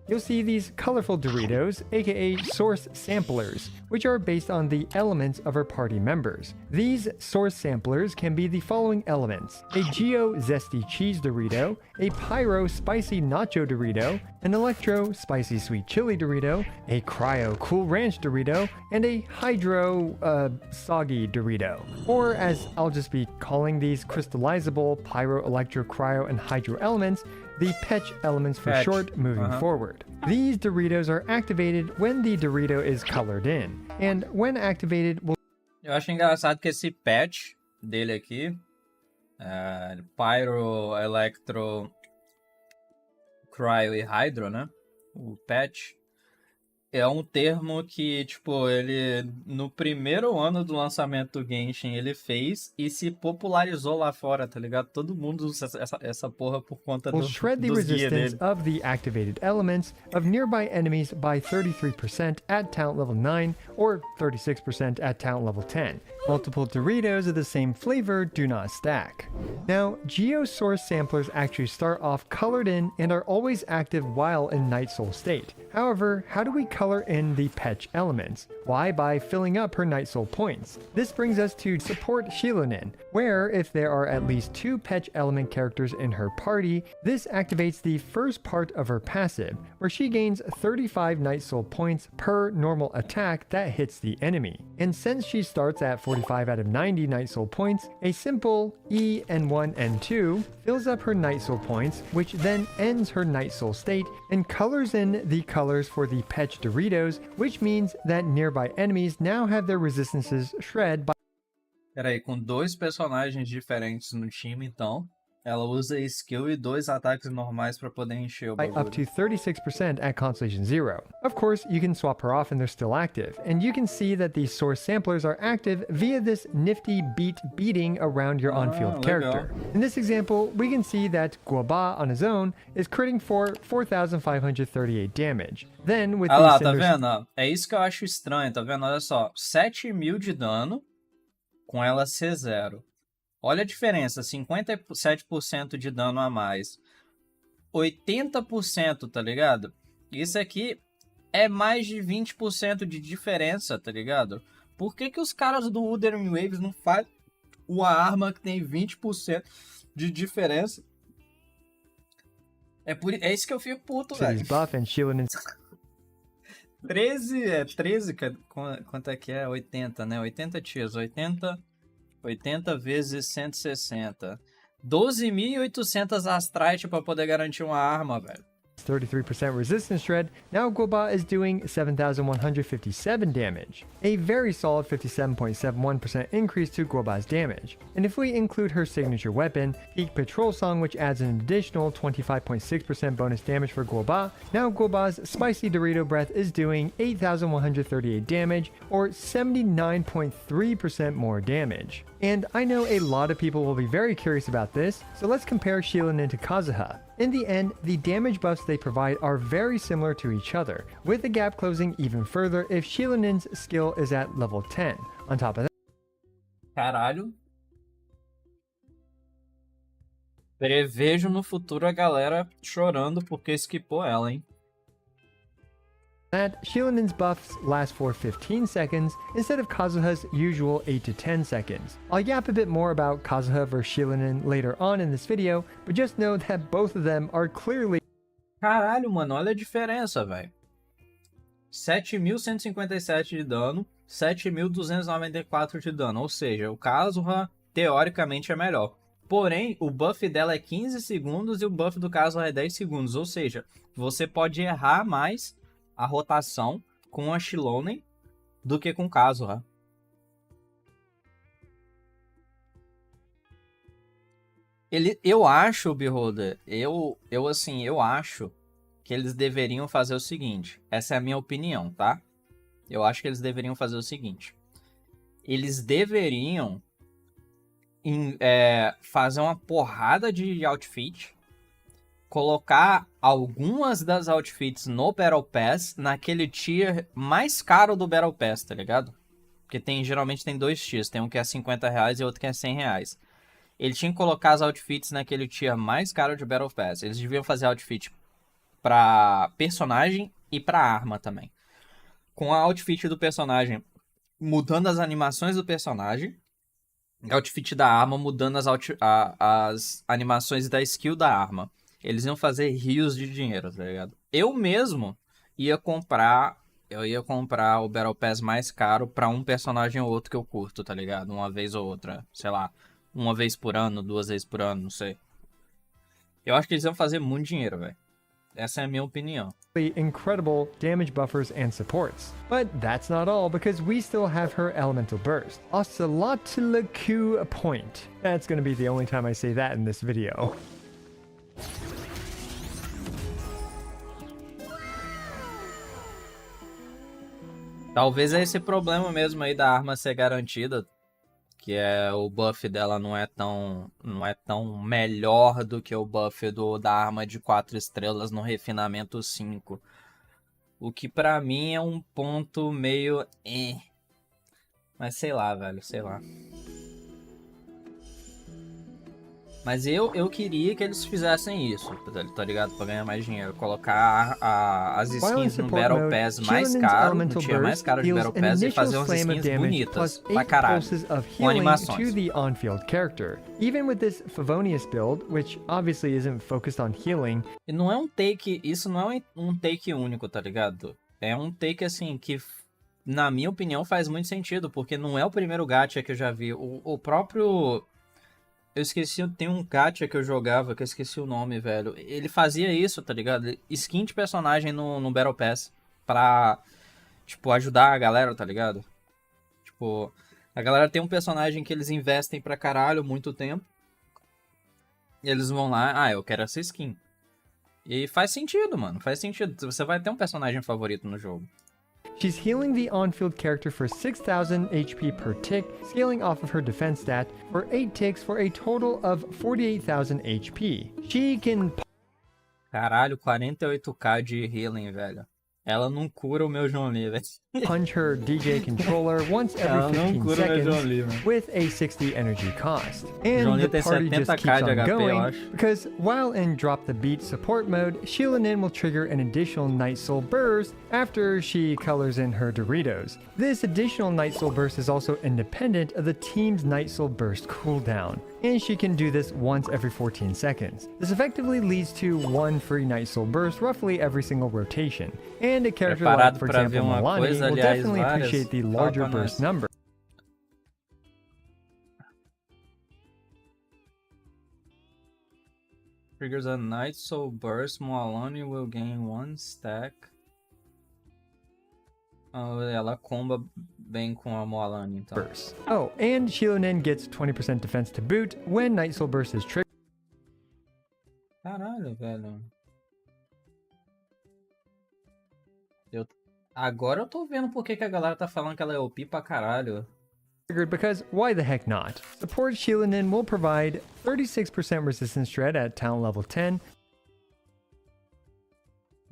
You'll see these colorful Doritos, aka source samplers, which are based on the elements of our party members. These source samplers can be the following elements: a Geo Zesty Cheese Dorito, a Pyro Spicy Nacho Dorito, an Electro Spicy Sweet Chili Dorito, a Cryo Cool Ranch Dorito, and a Hydro Soggy Dorito. Or as I'll just be calling these crystallizable Pyro, Electro, Cryo, and Hydro elements, the Petch elements for Petch. short moving forward. These Doritos are activated when the Dorito is colored in, and when activated will Eu acho engraçado que esse patch dele aqui, Pyro, Electro, Cryo e Hydro, né? O patch é um termo que, tipo, ele no primeiro ano do lançamento do Genshin ele fez e se popularizou lá fora, tá ligado? Todo mundo usa essa porra por conta shred the dos guias resistance dele. of the activated elements of nearby enemies by 33% at talent level 9 or 36% at talent level 10. Multiple Doritos of the same flavor do not stack. Now, Geo Source samplers actually start off colored in and are always active while in Night Soul state. However, how do we color in the Petch elements? Why? By filling up her Night Soul points. This brings us to support Xilonen, where if there are at least 2 Petch element characters in her party, this activates the first part of her passive, where she gains 35 Night Soul points per normal attack that hits the enemy. And since she starts at 45 out of 90 Night Soul points, a simple E, N1, N2 fills up her Night Soul points, which then ends her Night Soul state and colors in the colors for the Petch Doritos, which means that nearby enemies now have their resistances shred by Peraí, com 2 personagens diferentes no time, então, ela usa skill e 2 ataques normais pra poder encher o bagulho. up to 36% at Constellation Zero. Of course, you can swap her off and they're still active, and you can see that the source samplers are active via this nifty beating around your on-field character. In this example, we can see that Guoba on his own is critting for 4,538 damage. Then with Ah the lá, tá Cinder vendo? Ó? É isso que eu acho estranho, tá vendo? Olha só, 7.000 de dano com ela C0. Olha a diferença, 57% de dano a mais. 80%, tá ligado? Isso aqui é mais de 20% de diferença, tá ligado? Por que os caras do Wuthering Waves não fazem uma arma que tem 20% de diferença? É isso que eu fico puto, velho. City's buff and Xilonen 13, quanto é que é? 80, né? 80 tiers, 80 vezes 160. 12.800 astrite pra poder garantir uma arma, velho. 33% resistance shred, now Guoba is doing 7,157 damage, a very solid 57.71% increase to Guoba's damage. And if we include her signature weapon, Peak Patrol Song, which adds an additional 25.6% bonus damage for Guoba, now Guoba's Spicy Dorito Breath is doing 8,138 damage, or 79.3% more damage. And I know a lot of people will be very curious about this, so let's compare Xilonen to Kazuha. In the end, the damage buffs they provide are very similar to each other, with the gap closing even further if Xilonen's skill is at level 10. On top of that, Caralho. Prevejo no futuro a galera chorando porque esquipou ela, hein? Xilonen's buffs last for 15 seconds instead of Kazuha's usual 8 to 10 seconds. I'll yap a bit more about Kazuha vs Xilonen later on in this video, but just know that both of them are clearly... Caralho, mano, olha a diferença, velho. 7.157 de dano, 7.294 de dano, ou seja, o Kazuha teoricamente é melhor. Porém, o buff dela é 15 segundos e o buff do Kazuha é 10 segundos, ou seja, você pode errar mais a rotação com a Xilonen do que com o Kazuha. Eu acho, Beholder, eu acho que eles deveriam fazer o seguinte. Essa é a minha opinião, tá? Eu acho que eles deveriam fazer o seguinte. Eles deveriam fazer uma porrada de outfit, colocar algumas das outfits no Battle Pass, naquele tier mais caro do Battle Pass, tá ligado? Porque geralmente tem dois tiers, tem um que é R$50 e outro que é R$100. Ele tinha que colocar as outfits naquele tier mais caro de Battle Pass. Eles deviam fazer outfit pra personagem e pra arma também. Com a outfit do personagem mudando as animações do personagem, outfit da arma mudando as animações da skill da arma. Eles iam fazer rios de dinheiro, tá ligado? Eu mesmo ia comprar o Battle Pass mais caro pra um personagem ou outro que eu curto, tá ligado? Uma vez ou outra, sei lá, uma vez por ano, 2 vezes por ano, não sei. Eu acho que eles iam fazer muito dinheiro, velho. Essa é a minha opinião. Incredible damage buffers and supports. But that's not all, because we still have her elemental burst. Ocelotlicu point. That's gonna be the only time I say that in this video. Talvez é esse problema mesmo aí da arma ser garantida, que é o buff dela não é tão melhor do que o buff da arma de 4 estrelas no refinamento 5. O que pra mim é um ponto meio... Mas sei lá, velho, sei lá. Mas eu queria que eles fizessem isso, tá ligado? Pra ganhar mais dinheiro. Colocar as skins no Battle Pass mais caro, no tier mais caro de Battle Pass, e fazer umas skins bonitas pra caralho, com animações. To the on-field character. Even with this Favonius build, which obviously isn't focused on healing. E não é um take, isso não é um take único, tá ligado? É um take assim que, na minha opinião, faz muito sentido, porque não é o primeiro gacha que eu já vi. O próprio... Eu esqueci, tem um gacha que eu jogava, que eu esqueci o nome, velho. Ele fazia isso, tá ligado? Skin de personagem no Battle Pass. Pra, tipo, ajudar a galera, tá ligado? Tipo, a galera tem um personagem que eles investem pra caralho muito tempo. E eles vão lá, eu quero essa skin. E faz sentido, mano, faz sentido. Você vai ter um personagem favorito no jogo. She's healing the on-field character for 6,000 HP per tick, scaling off of her defense stat for 8 ticks for a total of 48,000 HP. She can... Caralho, 48k de healing, velho. Ela não cura o meu Johnny, velho. Punch her DJ controller once every 15 seconds with a 60 energy cost. And the party just keeps on going, because while in Drop the Beat support mode, Xilonen will trigger an additional Night Soul Burst after she colors in her Doritos. This additional Night Soul Burst is also independent of the team's Night Soul Burst cooldown, and she can do this once every 14 seconds. This effectively leads to 1 free Night Soul Burst roughly every single rotation. And a character like, for example, Milani will definitely appreciate the larger burst number. Triggers a Night Soul Burst. Moalani will gain 1 stack. Ela comba bem com a Moalani, então. Burst. Oh, and Xilonen gets 20% defense to boot when Night Soul Burst is triggered. Caralho, velho. Agora eu tô vendo por que a galera tá falando que ela é OP pra caralho. Because why the heck not? Support Xilonen will provide 36% resistance dread at talent level 10.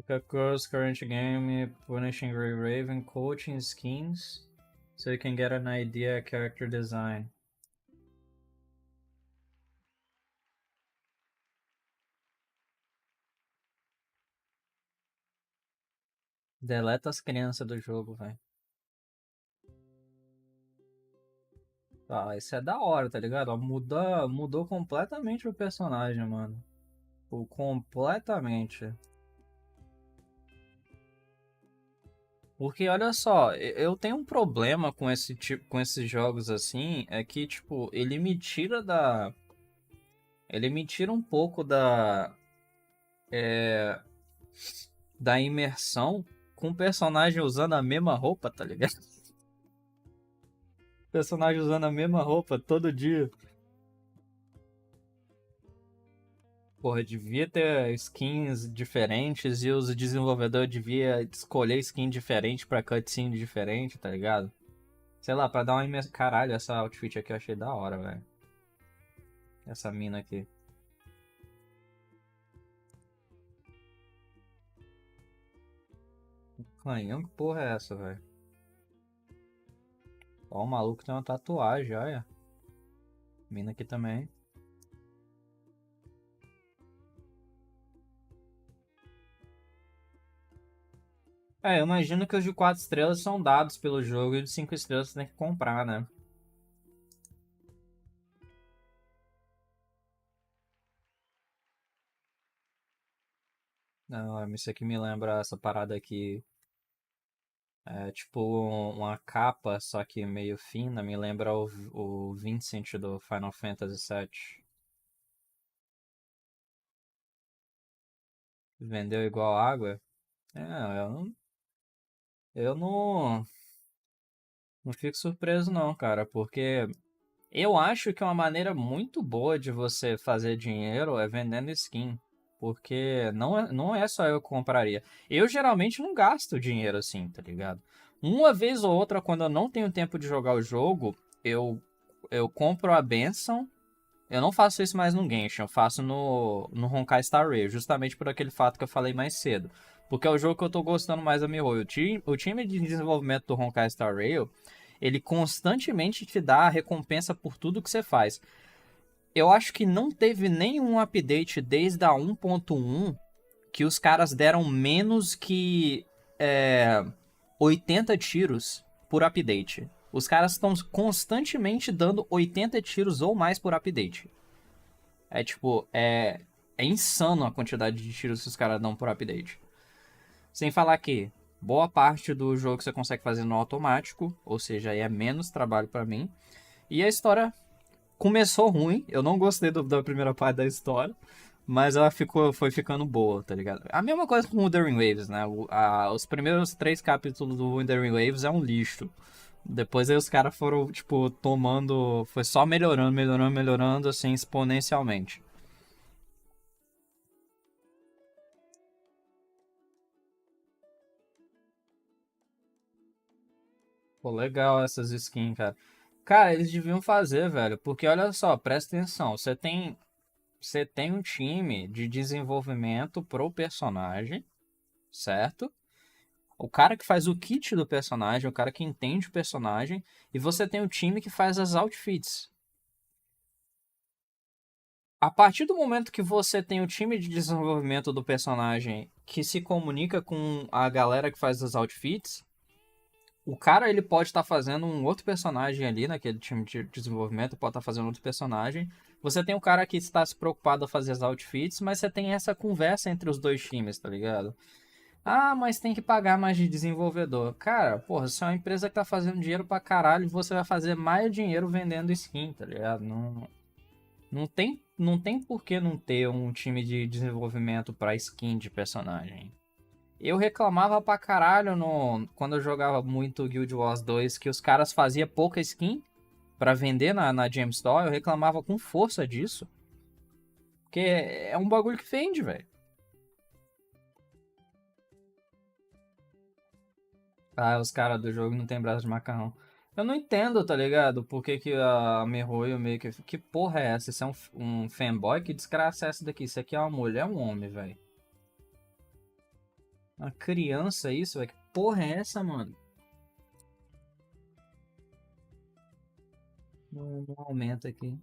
Kakur's current game punishing Grey Raven coaching skins so you can get an idea character design. Deleta as crianças do jogo, velho. Tá, isso é da hora, tá ligado? Ó, mudou completamente o personagem, mano. Completamente. Porque olha só, eu tenho um problema com esse tipo, com esses jogos assim, é que tipo, ele me tira um pouco da imersão com o personagem usando a mesma roupa, tá ligado? Personagem usando a mesma roupa todo dia. Porra, devia ter skins diferentes e os desenvolvedores deviam escolher skin diferente pra cutscene diferente, tá ligado? Sei lá, pra dar uma imersão. Caralho, essa outfit aqui eu achei da hora, velho. Essa mina aqui. Canhão, que porra é essa, velho? Ó, o maluco tem uma tatuagem, olha. Mina aqui também. Eu imagino que os de 4 estrelas são dados pelo jogo e os de 5 estrelas você tem que comprar, né? Não, isso aqui me lembra essa parada aqui. É tipo uma capa, só que meio fina. Me lembra o Vincent do Final Fantasy VII. Vendeu igual água? Eu não fico surpreso não, cara, porque eu acho que uma maneira muito boa de você fazer dinheiro é vendendo skin. Porque não é só eu que compraria. Eu geralmente não gasto dinheiro assim, tá ligado? Uma vez ou outra, quando eu não tenho tempo de jogar o jogo, eu compro a benção. Eu não faço isso mais no Genshin, eu faço no Honkai Star Rail, justamente por aquele fato que eu falei mais cedo. Porque é o jogo que eu tô gostando mais da MiHoYo. O time de desenvolvimento do Honkai Star Rail, ele constantemente te dá a recompensa por tudo que você faz. Eu acho que não teve nenhum update desde a 1.1 que os caras deram menos que 80 tiros por update. Os caras estão constantemente dando 80 tiros ou mais por update. É insano a quantidade de tiros que os caras dão por update. Sem falar que boa parte do jogo você consegue fazer no automático, ou seja, aí é menos trabalho pra mim. E a história começou ruim, eu não gostei da primeira parte da história, mas ela foi ficando boa, tá ligado? A mesma coisa com o Wuthering Waves, né? Os primeiros 3 capítulos do Wuthering Waves é um lixo. Depois aí os caras foram, tipo, tomando... Foi só melhorando, assim, exponencialmente. Pô, legal essas skins, cara. Cara, eles deviam fazer, velho, porque olha só, presta atenção. Você tem um time de desenvolvimento pro personagem, certo? O cara que faz o kit do personagem, o cara que entende o personagem, e você tem o time que faz as outfits. A partir do momento que você tem o time de desenvolvimento do personagem que se comunica com a galera que faz as outfits, o cara ele pode estar fazendo um outro personagem ali naquele time de desenvolvimento, pode estar fazendo outro personagem. Você tem o cara que está se preocupado a fazer as outfits, mas você tem essa conversa entre os dois times, tá ligado? Ah, mas tem que pagar mais de desenvolvedor. Cara, porra, se é uma empresa que tá fazendo dinheiro pra caralho, você vai fazer mais dinheiro vendendo skin, tá ligado? Não... Não tem por que não ter um time de desenvolvimento pra skin de personagem. Eu reclamava pra caralho quando eu jogava muito Guild Wars 2 que os caras faziam pouca skin pra vender na Gem Store. Eu reclamava com força disso. Porque é um bagulho que vende, velho. Ah, os caras do jogo não tem braço de macarrão. Eu não entendo, tá ligado? Por que que a Mihoyo meio que... Que porra é essa? Isso é um fanboy? Que desgraça é essa daqui? Isso aqui é uma mulher ou um homem, velho? Uma criança isso, velho? Que porra é essa, mano? Não aumenta aqui.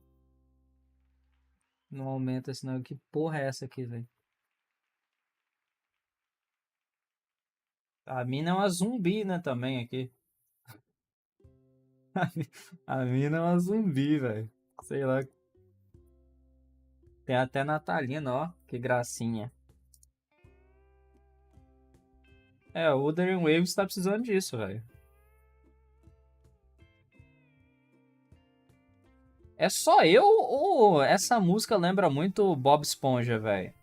Não aumenta senão. Que porra é essa aqui, velho? A mina é uma zumbi, né, também aqui. A mina é uma zumbi, velho. Sei lá. Tem até Natalina, ó. Que gracinha. É, o Wuthering Waves tá precisando disso, velho. É só eu ou essa música lembra muito Bob Esponja, velho?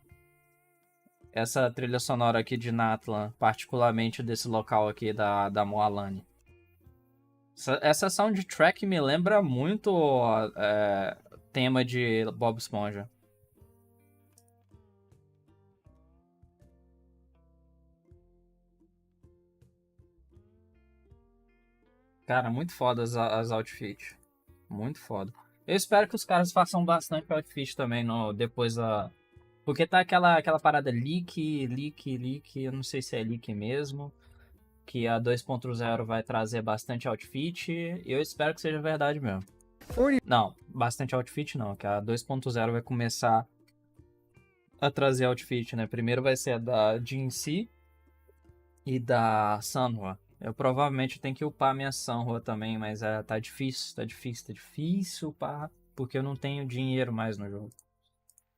Essa trilha sonora aqui de Natlan, particularmente desse local aqui da Moalane. Essa soundtrack me lembra muito tema de Bob Esponja. Cara, muito foda as outfits. Muito foda. Eu espero que os caras façam bastante outfit também depois da. Porque tá aquela parada leak. Eu não sei se é leak mesmo. Que a 2.0 vai trazer bastante outfit. E eu espero que seja verdade mesmo. Não, bastante outfit não. Que a 2.0 vai começar a trazer outfit, né? Primeiro vai ser a da Jinxie e da Sanhua. Eu provavelmente tenho que upar minha Sanhua também, mas tá difícil upar, porque eu não tenho dinheiro mais no jogo.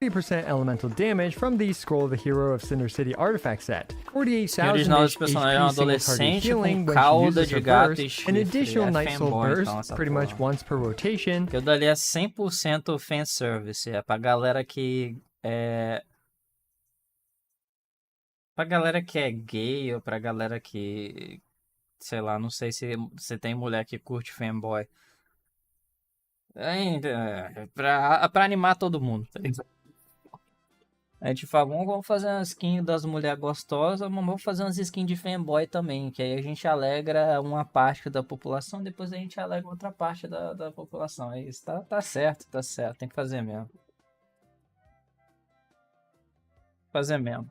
30% elemental damage from the Scroll of the Hero of Cinder City artifact set. O original desse 48,000 personagem é um HP single target adolescente healing com when she cauda uses de her gato e burst, an chifre. additional É Night Soul fanboy, burst então, essa pretty much porra. once per rotation. Aquilo dali é 100% fanservice. É pra galera que é... Pra galera que é gay ou pra galera que... Sei lá, não sei se tem mulher que curte fanboy. Pra animar todo mundo, tá ligado? A gente fala, vamos fazer uma skin das mulheres gostosas, mas vamos fazer umas skins de fanboy também, que aí a gente alegra uma parte da população, depois a gente alegra outra parte da população. É isso, tá certo, tem que fazer mesmo. Fazer mesmo.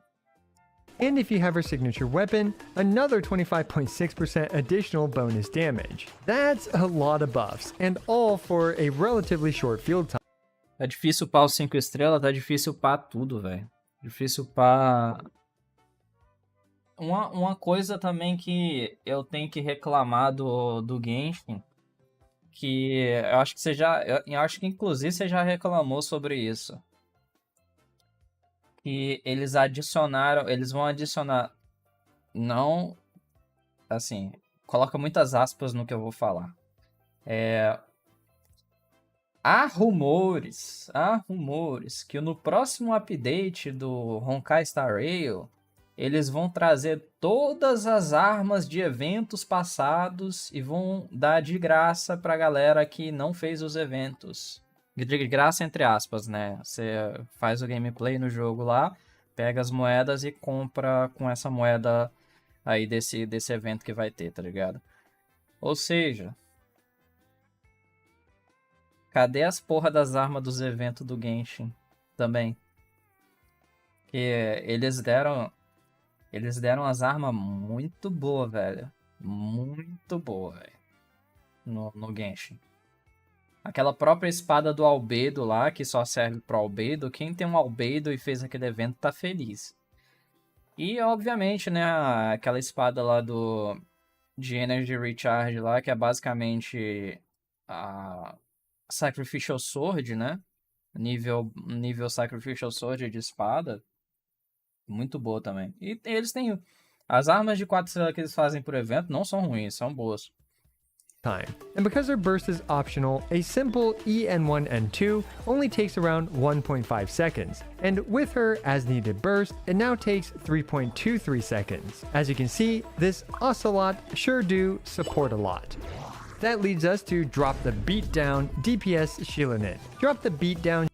And if you have her signature weapon, another 25.6% additional bonus damage. That's a lot of buffs, and all for a relatively short field time. Tá difícil upar os 5 estrelas, tá difícil upar tudo, velho. Difícil upar... Uma coisa também que eu tenho que reclamar do Genshin, que eu acho que eu acho que inclusive você já reclamou sobre isso. Que eles vão adicionar, não, assim, coloca muitas aspas no que eu vou falar. Há rumores que no próximo update do Honkai Star Rail, eles vão trazer todas as armas de eventos passados e vão dar de graça pra galera que não fez os eventos. De graça entre aspas, né? Você faz o gameplay no jogo lá, pega as moedas e compra com essa moeda aí desse evento que vai ter, tá ligado? Ou seja, cadê as porra das armas dos eventos do Genshin também? Que eles deram as armas muito boas, velho. Muito boa, velho. No Genshin. Aquela própria espada do Albedo lá, que só serve pro Albedo. Quem tem um Albedo e fez aquele evento tá feliz. E, obviamente, né, aquela espada lá de Energy Recharge lá, que é basicamente a Sacrificial Sword, né? Nível Sacrificial Sword de espada. Muito boa também. E eles têm... As armas de 4 estrelas que eles fazem por evento não são ruins, são boas. time. And because her burst is optional, a simple EN1 N2 only takes around 1.5 seconds, and with her as needed burst, it now takes 3.23 seconds. As you can see, this Ocelot sure do support a lot. That leads us to drop the beatdown DPS Xilonen. Drop the beatdown.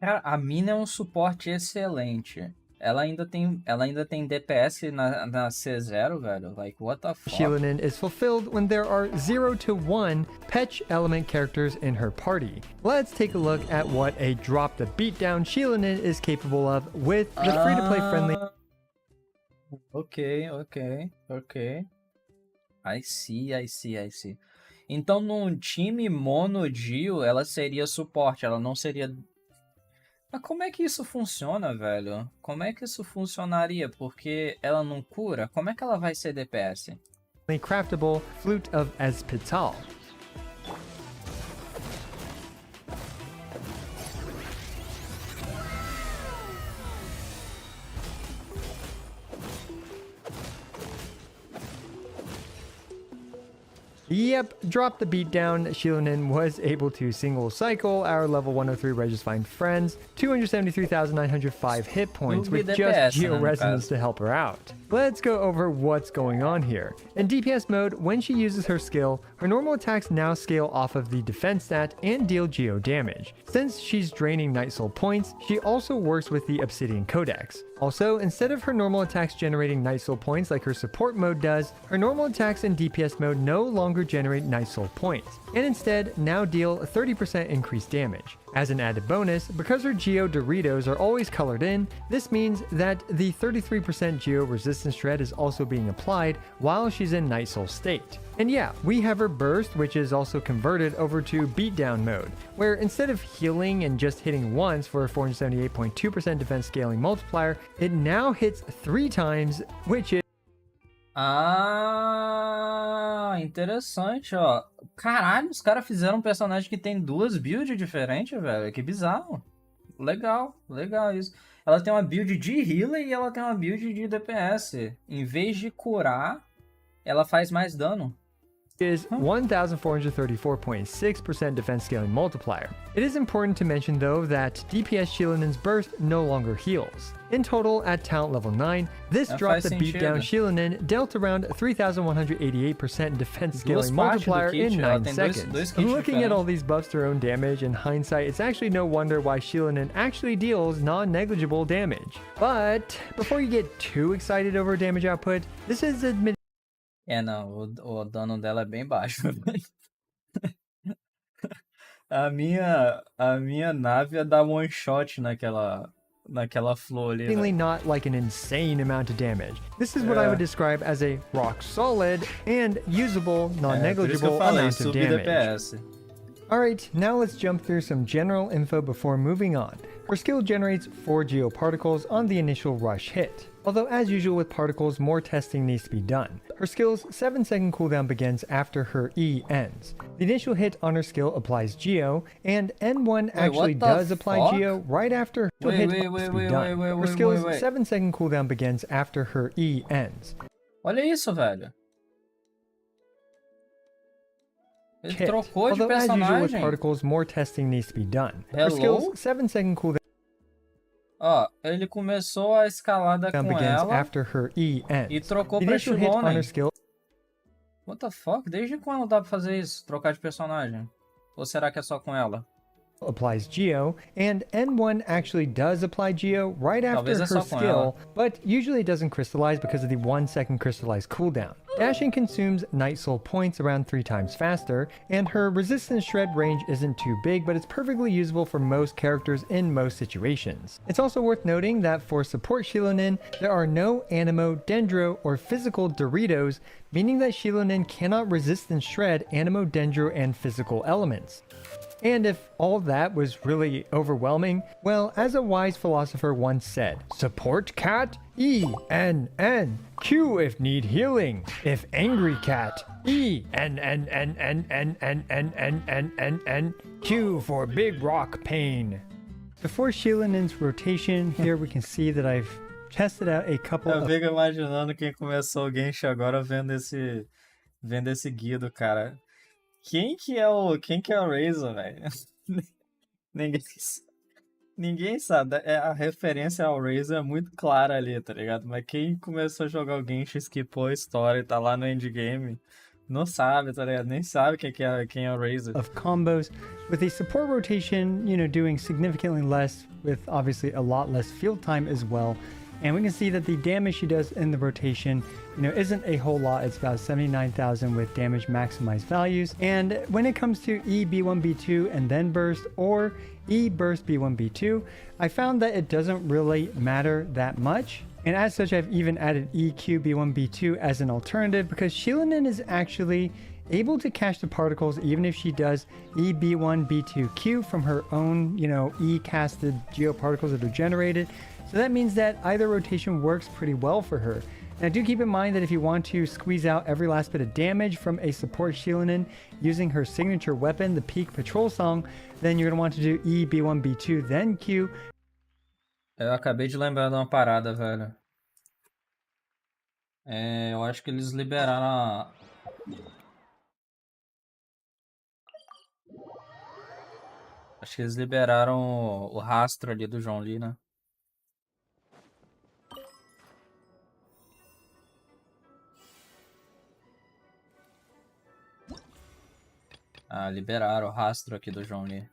Cara, a mina é um suporte excelente. Ela ainda tem DPS na C0, velho. Like, what the fuck? Xilonen is fulfilled when there are 0 to 1 Petch element characters in her party. Let's take a look at what a drop the beatdown Xilonen is capable of with the free-to-play friendly. Ok. I see. Então, num time mono Dio, ela seria suporte, ela não seria... Mas como é que isso funciona, velho? Como é que isso funcionaria? Porque ela não cura? Como é que ela vai ser DPS? Craftable Flute of Espital. Yep, drop the beatdown. Xilonen was able to single cycle our level 103 Regis Find Friends, 273,905 hit points with just Geo Resonance to help her out. Let's go over what's going on here. In DPS mode, when she uses her skill, her normal attacks now scale off of the defense stat and deal Geo damage. Since she's draining Night Soul points, she also works with the Obsidian Codex. Also, instead of her normal attacks generating Night Soul points like her support mode does, her normal attacks in DPS mode no longer generate Night Soul points, and instead now deal 30% increased damage. As an added bonus, because her Geo Doritos are always colored in, this means that the 33% Geo resistance shred is also being applied while she's in Night Soul state. And yeah, we have her burst, which is also converted over to beatdown mode, where instead of healing and just hitting once for a 478.2% defense scaling multiplier, it now hits 3 times, which is... Ah, interessante, ó. Caralho, os caras fizeram um personagem que tem 2 builds diferentes, velho. Que bizarro. Legal isso. Ela tem uma build de healer e ela tem uma build de DPS. Em vez de curar, ela faz mais dano. Is 1,434.6% defense scaling multiplier. It is important to mention though that DPS Xilonen's burst no longer heals. In total, at talent level 9, this drop the beatdown Xilonen dealt around 3,188% defense scaling multiplier in 9 seconds. Looking at all these buffs to her own damage, in hindsight, it's actually no wonder why Xilonen actually deals non-negligible damage. But before you get too excited over damage output, this is admitted. É, não, o dano dela é bem baixo. A minha nave ia dar one shot naquela flor ali. Seemingly not like an insane amount of damage. This is what I would describe as a rock solid and usable, non-negligible amount of damage. Alright, now let's jump through some general info before moving on. Her skill generates 4 geoparticles on the initial rush hit. Although as usual with particles, more testing needs to be done. Her skill's 7-second cooldown begins after her E ends. The initial hit on her skill applies Geo, and N1 actually does apply Geo right after her hit must be done. Her skill's 7-second cooldown begins after her E ends. Olha isso, velho. Ele trocou de Although as usual with personagem. particles, more testing needs to be done. Her Hello? skill's 7-second cooldown Ó, ele começou a escalada com begins ela after her E ends. e trocou The pra initial hit on Xilonen. her skill What the fuck? Desde quando dá pra fazer isso? Trocar de personagem? Ou será que é só com ela? applies Geo, and N1 actually does apply Geo right after Talvez é her só com ela. skill, but usually it doesn't crystallize because of the 1-second crystallized cooldown. Dashing consumes Night Soul points around 3 times faster, and her resistance shred range isn't too big, but it's perfectly usable for most characters in most situations. It's also worth noting that for support Xilonen, there are no Animo, Dendro, or physical Doritos, meaning that Xilonen cannot resistance shred Animo, Dendro, and physical elements. And if all that was really overwhelming, well, as a wise philosopher once said, support cat, E, N, N, Q if need healing. If angry cat, E, N, N, N, N, N, N, N, N, N, N, N, Q for big rock pain. Before Xilonen's rotation, here we can see that I've tested out a couple Eu of... fico imaginando quem começou o Genshin agora vendo esse guido, cara. Quem que é o Razor, velho? Ninguém, ninguém sabe. A referência ao Razor é muito clara ali, tá ligado? Mas quem começou a jogar o Genshin, skipou a história e tá lá no endgame, não sabe, tá ligado? Nem sabe quem é o Razor. Of combos, with a support rotation, doing significantly less, with obviously a lot less field time as well. And we can see that the damage she does in the rotation, isn't a whole lot. It's about 79,000 with damage maximized values. And when it comes to E, B1, B2, and then burst, or E, burst, B1, B2, I found that it doesn't really matter that much. And as such, I've even added EQ, B1, B2 as an alternative because Xilonen is actually able to catch the particles even if she does EB1, B2Q from her own, E-casted geoparticles that are generated. So that means that either rotation works pretty well for her. Now do keep in mind that if you want to squeeze out every last bit of damage from a support Xilonen using her signature weapon, the Peak Patrol Song, then you're going to want to do E, B1, B2, then Q. Eu acabei de lembrar de uma parada, velho. Eu acho que eles liberaram Acho que eles liberaram o rastro ali do João Lee, né? Ah, liberaram o rastro aqui do João Lee.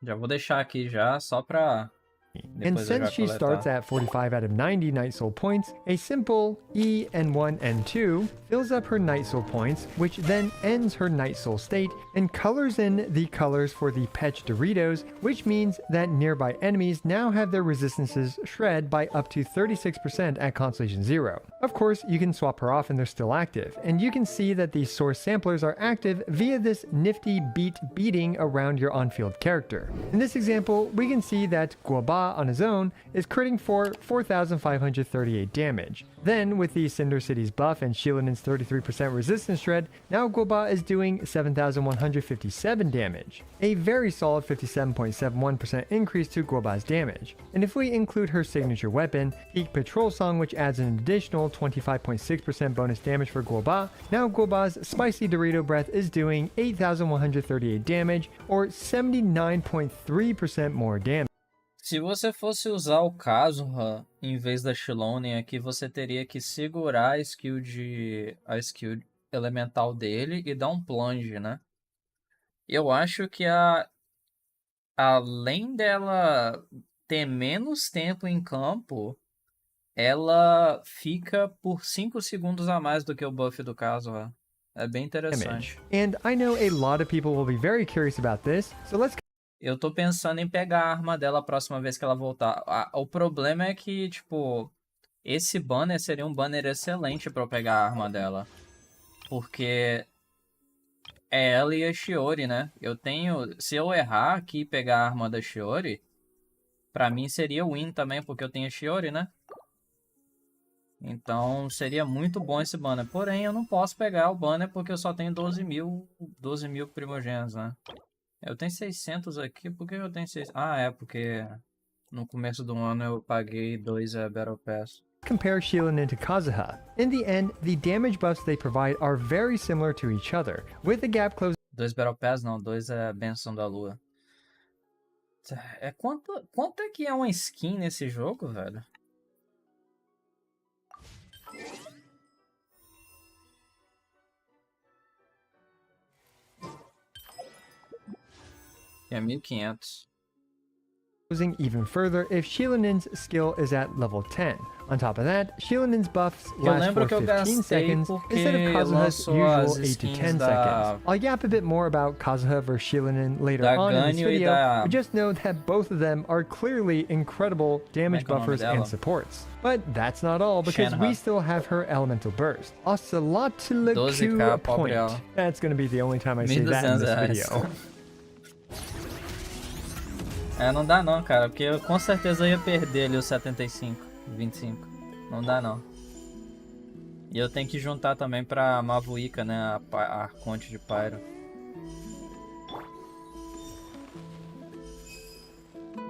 Já vou deixar aqui já, só pra... And depois eu já since she starts coletar. at 45 out of 90 Night Soul points, a simple E, N1, N2 fills up her Night Soul points, which then ends her Night Soul state and colors in the colors for the Petch Doritos, which means that nearby enemies now have their resistances shred by up to 36% at Constellation 0. Of course, you can swap her off and they're still active, and you can see that the source samplers are active via this nifty beat beating around your on-field character. In this example, we can see that Guoba on his own is critting for 4,538 damage. Then, with the Cinder City's buff and Xilonen's 33% resistance shred, now Guoba is doing 7,157 damage, a very solid 57.71% increase to Guoba's damage. And if we include her signature weapon, Peak Patrol Song, which adds an additional 25.6% bonus damage for Guoba, now Guoba's Spicy Dorito Breath is doing 8,138 damage, or 79.3% more damage. Se você fosse usar o Kazuha em vez da Xilonen aqui, você teria que segurar a skill elemental dele e dar um plunge, né? Eu acho que além dela ter menos tempo em campo, ela fica por 5 segundos a mais do que o buff do Kazuha. É bem interessante. And I know a lot of people will be very curious about this, so let's Eu tô pensando em pegar a arma dela a próxima vez que ela voltar. O problema é que, tipo, esse banner seria um banner excelente pra eu pegar a arma dela. Porque é ela e a Shiori, né? Se eu errar aqui e pegar a arma da Shiori, pra mim seria win também, porque eu tenho a Shiori, né? Então seria muito bom esse banner. Porém, eu não posso pegar o banner porque eu só tenho 12 mil primogênitos, né? Eu tenho 600 aqui, por que eu tenho 600? Ah, é porque no começo do ano eu paguei 2 Battle Pass. compare Xilonen to Kazuha. In the end, the damage buffs they provide are very similar to each other, with the gap closing 2 Battle Pass não, 2 Benção da Lua. Quanto é que é uma skin nesse jogo, velho? É 1.500. even further if Xilonen's skill is at level 10. On top of that, Xilonen's buffs Eu last lembro for que eu 15 gastei seconds porque instead of Kazuha's lançou as usual 8 to skins 10 da- seconds. I'll yap a bit more about Kazuha versus Xilonen later Da on in this Ganyu e video, da- but just know that both of them are clearly incredible damage Como é que é o nome buffers dela? and supports. But that's not all, because we Shenhe. still have her elemental burst. Ocelotl 12k, pobre point. ela. That's going to be the only time I say that in 1.200 this reais. video. Não dá não, cara, porque eu com certeza ia perder ali os 75, 25. Não dá não. E eu tenho que juntar também pra Mavuica, né, a Arconte de Pyro.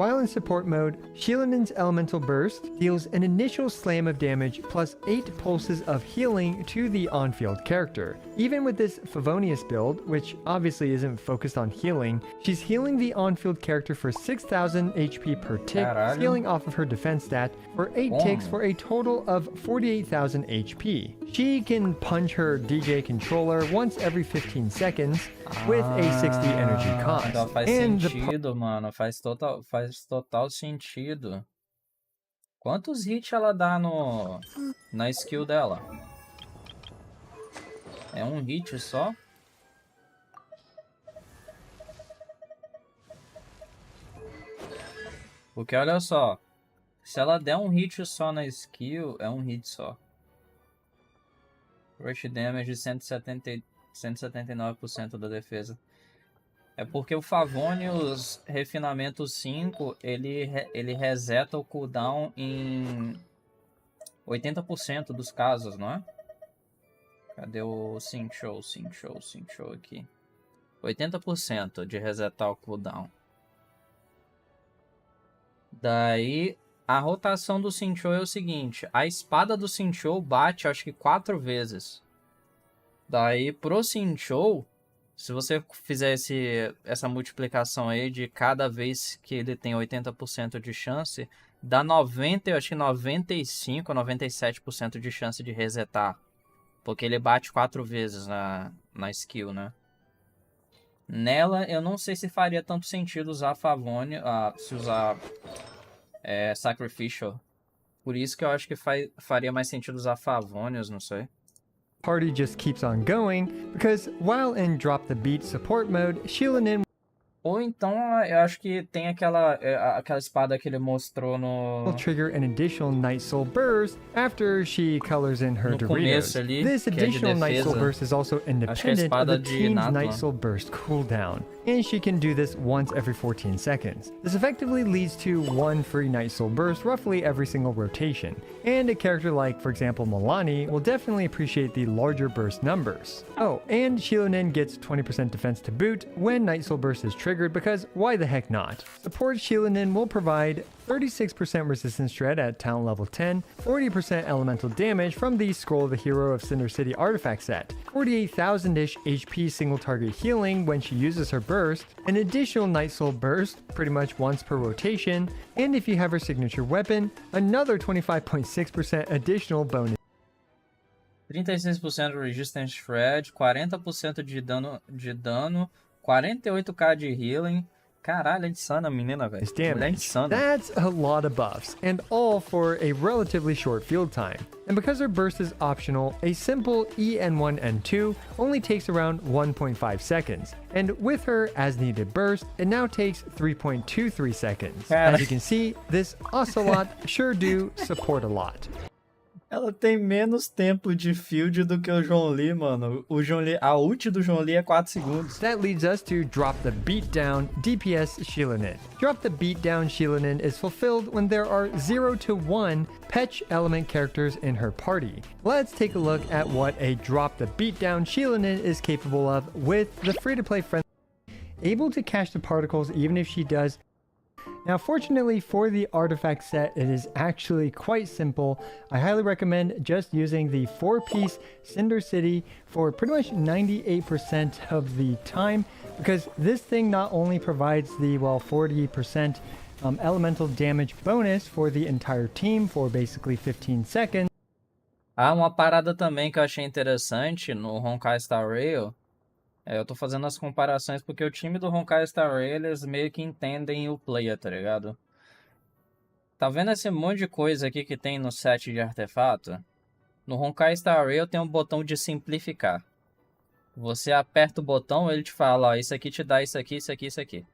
While in support mode, Xilonen's elemental burst deals an initial slam of damage plus 8 pulses of healing to the on-field character. Even with this Favonius build, which obviously isn't focused on healing, she's healing the on-field character for 6,000 HP per tick, Caralho. scaling off of her defense stat for 8 ticks for a total of 48,000 HP. She can punch her DJ controller once every 15 seconds with a 60 energy cost. Então faz And the sentido, mano. Faz total sentido. Quantos hits ela dá na skill dela? É um hit só? Porque olha só, se ela der um hit só na skill, é um hit só. Rush damage 179% da defesa. É porque o Favonius Refinamento 5, ele reseta o cooldown em 80% dos casos, não é? Cadê o Sync Show aqui? 80% de resetar o cooldown. Daí, a rotação do Sync Show é o seguinte. A espada do Sync Show bate, acho que 4 vezes. Daí, pro Sync Show, se você fizer essa multiplicação aí de cada vez que ele tem 80% de chance, dá 90, eu acho que 95, 97% de chance de resetar. Porque ele bate 4 vezes na skill, né? Nela, eu não sei se faria tanto sentido usar Favonius, se usar Sacrificial. Por isso que eu acho que faria mais sentido usar Favonius, não sei. party just keeps on going, because while in drop the beat support mode, Xilonen Ou então, eu acho que tem aquela espada que ele mostrou will no trigger an additional Night Soul burst after she colors in her No começo Doritos. ali, This que é de additional Night Soul defesa. burst is also Acho que é a independent of espada the de team's Natlan. Night Soul burst cooldown, and she can do this once every 14 seconds. This effectively leads to one free Night Soul burst roughly every single rotation, and a character like, for example, Milani will definitely appreciate the larger burst numbers. Oh, and Xilonen gets 20% defense to boot when Night Soul burst is triggered, because why the heck not? Support Xilonen will provide 36% resistance shred at talent level 10, 40% elemental damage from the Scroll of the Hero of Cinder City artifact set, 48,000-ish HP single target healing when she uses her burst, an additional Night Soul burst pretty much once per rotation, and if you have her signature weapon, another 25.6% additional bonus 36% resistance shred, 40% de dano, 48k de healing. Caralho, é insana a menina, velho. Mulher damage. insana. That's a lot of buffs, and all for a relatively short field time. And because her burst is optional, a simple EN1 N2 only takes around 1.5 seconds. And with her as needed burst, it now takes 3.23 seconds. As you can see, this Ocelot sure do support a lot. Ela tem menos tempo de field do que o João Lee, mano. A ult do João Lee é 4 segundos. That leads us to Drop the Beatdown DPS Xilonen. Drop the Beatdown Xilonen is fulfilled when there are 0 to 1 Petch element characters in her party. Let's take a look at what a Drop the Beatdown Xilonen is capable of with the free-to-play friend. Able to catch the particles even if she does. Now, fortunately for the artifact set, it is actually quite simple. I highly recommend just using the 4-piece Cinder City for pretty much 98% of the time, because this thing not only provides the, 40% elemental damage bonus for the entire team for basically 15 seconds. Uma parada também que eu achei interessante no Honkai Star Rail. Eu tô fazendo as comparações porque o time do Honkai Star Rail, eles meio que entendem o player, tá ligado? Tá vendo esse monte de coisa aqui que tem no set de artefato? No Honkai Star Rail tem um botão de simplificar. Você aperta o botão, ele te fala, ó, isso aqui te dá isso aqui, isso aqui, isso aqui.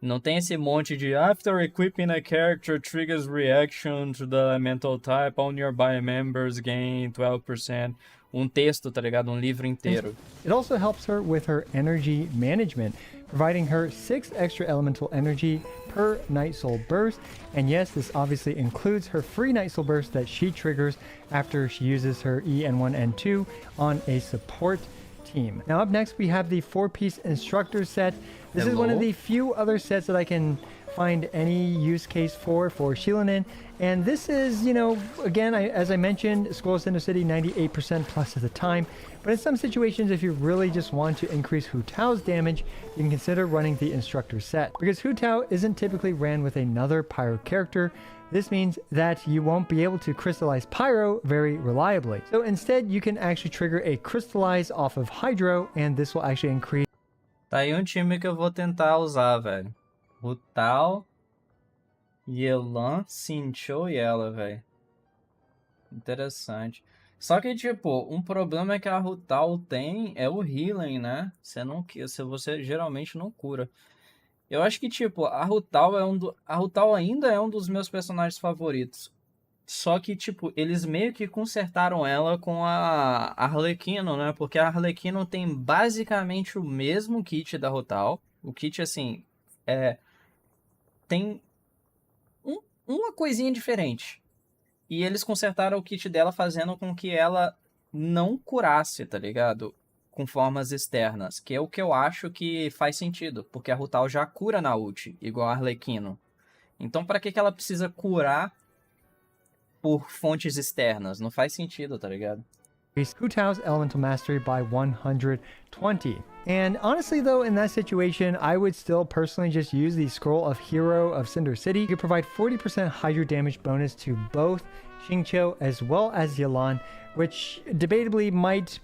Não tem esse monte de after equipping a character triggers reaction to the elemental type, all nearby members gain 12%. Um texto, tá ligado? Um livro inteiro. It also helps her with her energy management, providing her 6 extra elemental energy per Night Soul burst. And yes, this obviously includes her free Night Soul burst that she triggers after she uses her EN1 N2 on a support team. Now up next we have the 4-piece instructor set. This is one of the few other sets that I can find any use case for Xilonen. And this is, you know, again, as I mentioned, Scroll of Cinder City 98% plus of the time. But in some situations, if you really just want to increase Hu Tao's damage, you can consider running the Instructor set. Because Hu Tao isn't typically ran with another Pyro character. This means that you won't be able to crystallize Pyro very reliably. So instead, you can actually trigger a Crystallize off of Hydro, and this will actually increase. Tá aí um time que eu vou tentar usar, velho. Hu Tao, Yelan, Sincho e ela, velho. Interessante. Só que, tipo, um problema é que a Hu Tao tem é o healing, né? Você geralmente não cura. Eu acho que, tipo, a Hu Tao a Hu Tao ainda é um dos meus personagens favoritos. Só que, tipo, eles meio que consertaram ela com a Arlequino, né? Porque a Arlequino tem basicamente o mesmo kit da Hu Tao. O kit, assim, tem uma coisinha diferente. E eles consertaram o kit dela fazendo com que ela não curasse, tá ligado? Com formas externas, que é o que eu acho que faz sentido, porque a Hu Tao já cura na ult, igual a Arlequino. Então, pra que ela precisa curar por fontes externas? Não faz sentido, tá ligado? Hu Tao's Elemental Mastery by 120. And honestly though, in that situation, I would still personally just use the Scroll of Hero of Cinder City. You could provide 40% Hydro damage bonus to both Xingqiu as well as Yelan, which debatably might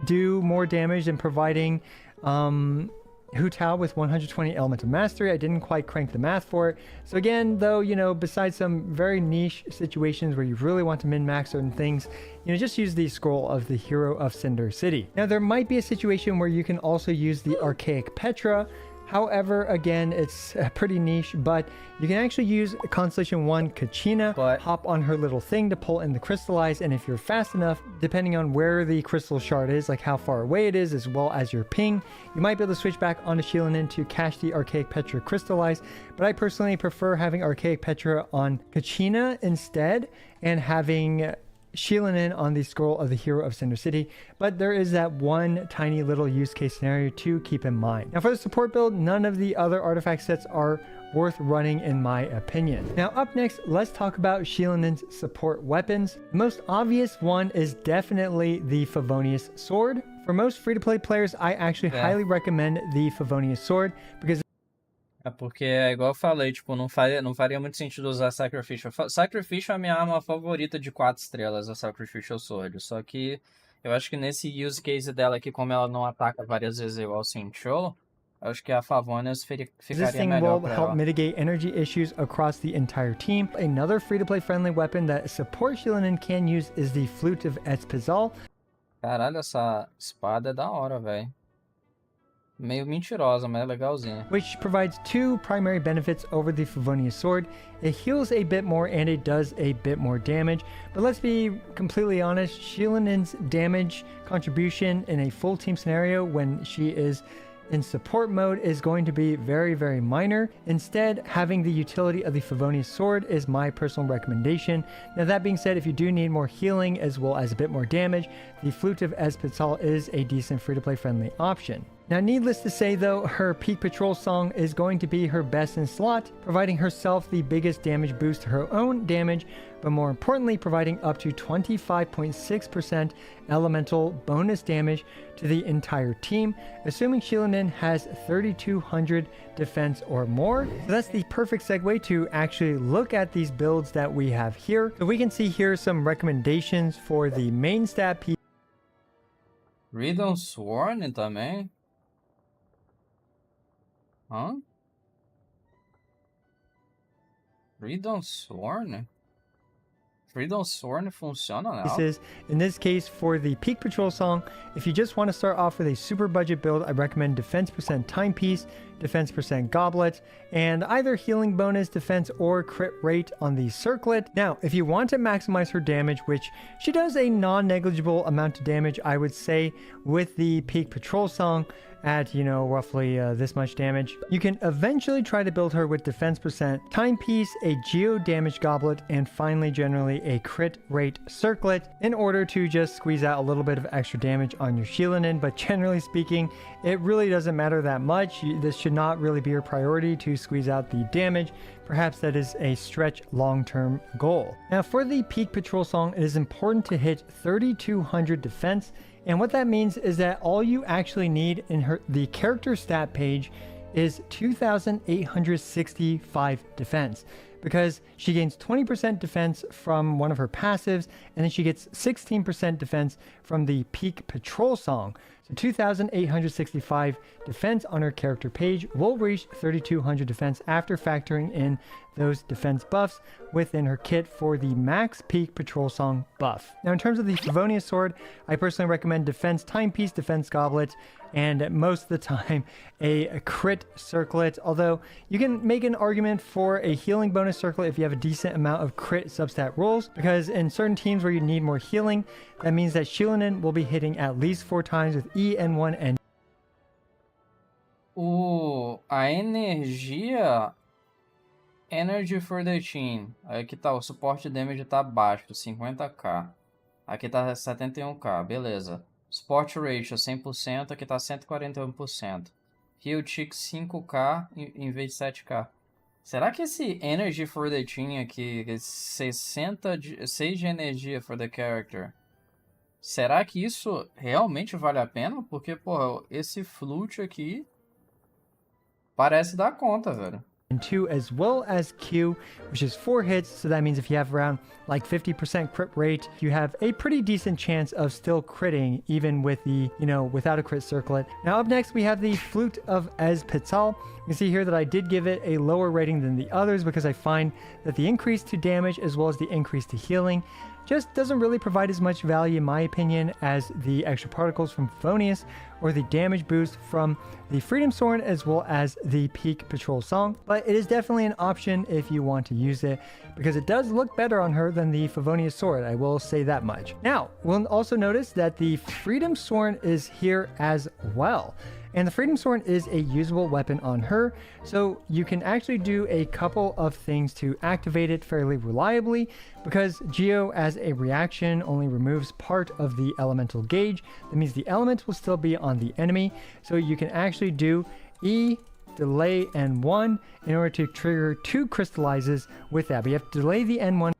do more damage than providing Hu Tao with 120 Elemental Mastery. I didn't quite crank the math for it. So again, though, you know, besides some very niche situations where you really want to min-max certain things, you know, just use the Scroll of the Hero of Cinder City. Now, there might be a situation where you can also use the Archaic Petra. However, again, it's pretty niche, but you can actually use Constellation 1 Kachina, hop on her little thing to pull in the Crystallize, and if you're fast enough, depending on where the Crystal Shard is, like how far away it is, as well as your ping, you might be able to switch back onto Xilonen to cache the Archaic Petra Crystallize, but I personally prefer having Archaic Petra on Kachina instead, and having Xilonen on the Scroll of the Hero of Cinder City, but there is that one tiny little use case scenario to keep in mind. Now for the support build, none of the other artifact sets are worth running in my opinion. Now up next, let's talk about Xilonen's support weapons. The most obvious one is definitely the Favonius Sword. For most free-to-play players, I actually highly recommend the Favonius Sword because é porque, é igual eu falei, tipo, não faria muito sentido usar Sacrificial. Sacrificial é a minha arma favorita de 4 estrelas, a Sacrificial Sword. Só que eu acho que nesse use case dela aqui, como ela não ataca várias vezes igual o Sincho, eu acho que a Favonius ficaria melhor pra ela. Help mitigate energy issues across the entire team. Another free-to-play friendly weapon that support Xilonen can use is the Flute of Espizal. Caralho, essa espada é da hora, velho. Meio mentirosa, mas é legalzinha. Which provides two primary benefits over the Favonius Sword. It heals a bit more and it does a bit more damage. But let's be completely honest, Xilonen's damage contribution in a full team scenario when she is in support mode is going to be very, very minor. Instead, having the utility of the Favonius Sword is my personal recommendation. Now that being said, if you do need more healing as well as a bit more damage, the Flute of Espizal is a decent free-to-play friendly option. Now, needless to say though, her Peak Patrol song is going to be her best in slot, providing herself the biggest damage boost to her own damage, but more importantly, providing up to 25.6% elemental bonus damage to the entire team, assuming Xilonen has 3200 defense or more. So that's the perfect segue to actually look at these builds that we have here. So we can see here some recommendations for the main stat piece. Riddle Sworn também? Hã? Freedom Sworn? Freedom Sworn funciona now? This is, in this case, for the Peak Patrol song, if you just want to start off with a super budget build, I recommend defense % timepiece, defense % goblet, and either healing bonus, defense, or crit rate on the circlet. Now, if you want to maximize her damage, which she does a non-negligible amount of damage, I would say, with the Peak Patrol song, at, you know, roughly this much damage. You can eventually try to build her with defense percent, timepiece, a geo damage goblet, and finally generally a crit rate circlet in order to just squeeze out a little bit of extra damage on your Xilonen. But generally speaking, it really doesn't matter that much. This should not really be your priority to squeeze out the damage. Perhaps that is a stretch long-term goal. Now for the peak patrol song, it is important to hit 3200 defense. And what that means is that all you actually need in the character stat page is 2,865 defense, because she gains 20% defense from one of her passives, and then she gets 16% defense from the peak patrol song. So 2,865 defense on her character page will reach 3,200 defense after factoring in those defense buffs within her kit for the max peak patrol song buff. Now in terms of the Favonius sword, I personally recommend defense timepiece, defense goblet, and most of the time a crit circlet, although you can make an argument for a healing bonus circlet if you have a decent amount of crit substat rolls, because in certain teams where you need more healing, that means that Xilonen will be hitting at least 4 times with E, N1, and A energia... Energy for the team. Aqui tá, o suporte damage tá baixo, 50k. Aqui tá 71k, beleza. Support ratio 100%, aqui tá 141%. Heal tick 5k em vez de 7k. Será que esse Energy for the team aqui, 6 de energia for the character, será que isso realmente vale a pena? Porque, porra, esse flute aqui parece dar conta, velho. and 2, as well as Q, which is 4 hits. So that means if you have around like 50% crit rate, you have a pretty decent chance of still critting even with the, you know, without a crit circlet. Now up next, we have the Flute of Ezpital. You can see here that I did give it a lower rating than the others because I find that the increase to damage as well as the increase to healing just doesn't really provide as much value in my opinion as the extra particles from Favonius or the damage boost from the Freedom Sword as well as the Peak Patrol Song. But it is definitely an option if you want to use it because it does look better on her than the Favonius Sword, I will say that much. Now, we'll also notice that the Freedom Sword is here as well. And the Freedom Sword is a usable weapon on her, so you can actually do a couple of things to activate it fairly reliably, because Geo as a reaction only removes part of the elemental gauge. That means the element will still be on the enemy, so you can actually do E, delay N1 in order to trigger 2 crystallizes with that, but you have to delay the N1.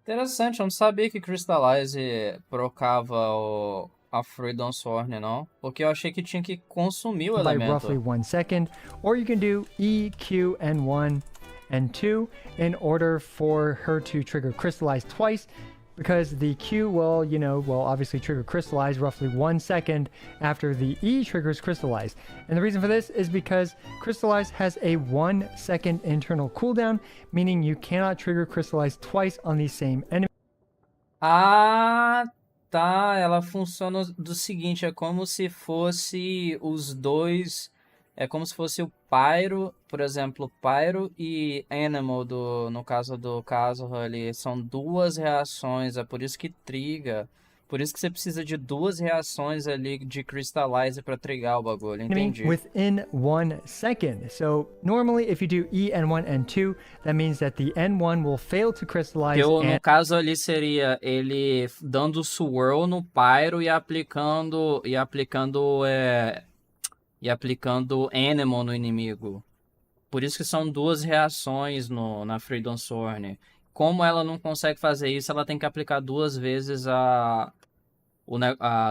Interessante, eu não sabia que Crystallize procava a Freedom Sword, não? Porque eu achei que tinha que consumir o by elemento. roughly 1 second, or you can do E, Q, N1, and 2 in order for her to trigger crystallize twice, because the Q will, you know, will obviously trigger crystallize roughly 1 second after the E triggers crystallize. And the reason for this is because crystallize has a 1 second internal cooldown, meaning you cannot trigger crystallize twice on the same enemy. Ah, tá. Ela funciona do seguinte, é como se fosse os dois, é como se fosse o Pyro, por exemplo, Pyro e Animal no caso do caso ali, são 2 reações, é por isso que triga. Por isso que você precisa de 2 reações ali de Crystallize para trigar o bagulho, entendi. Within 1 second. So normally if you do E, N1, N2, that means that the N1 will fail to crystallize. No caso ali seria ele dando swirl no Pyro e aplicando Animal no inimigo. Por isso que são 2 reações na Freedom Sword. Como ela não consegue fazer isso, ela tem que aplicar 2 vezes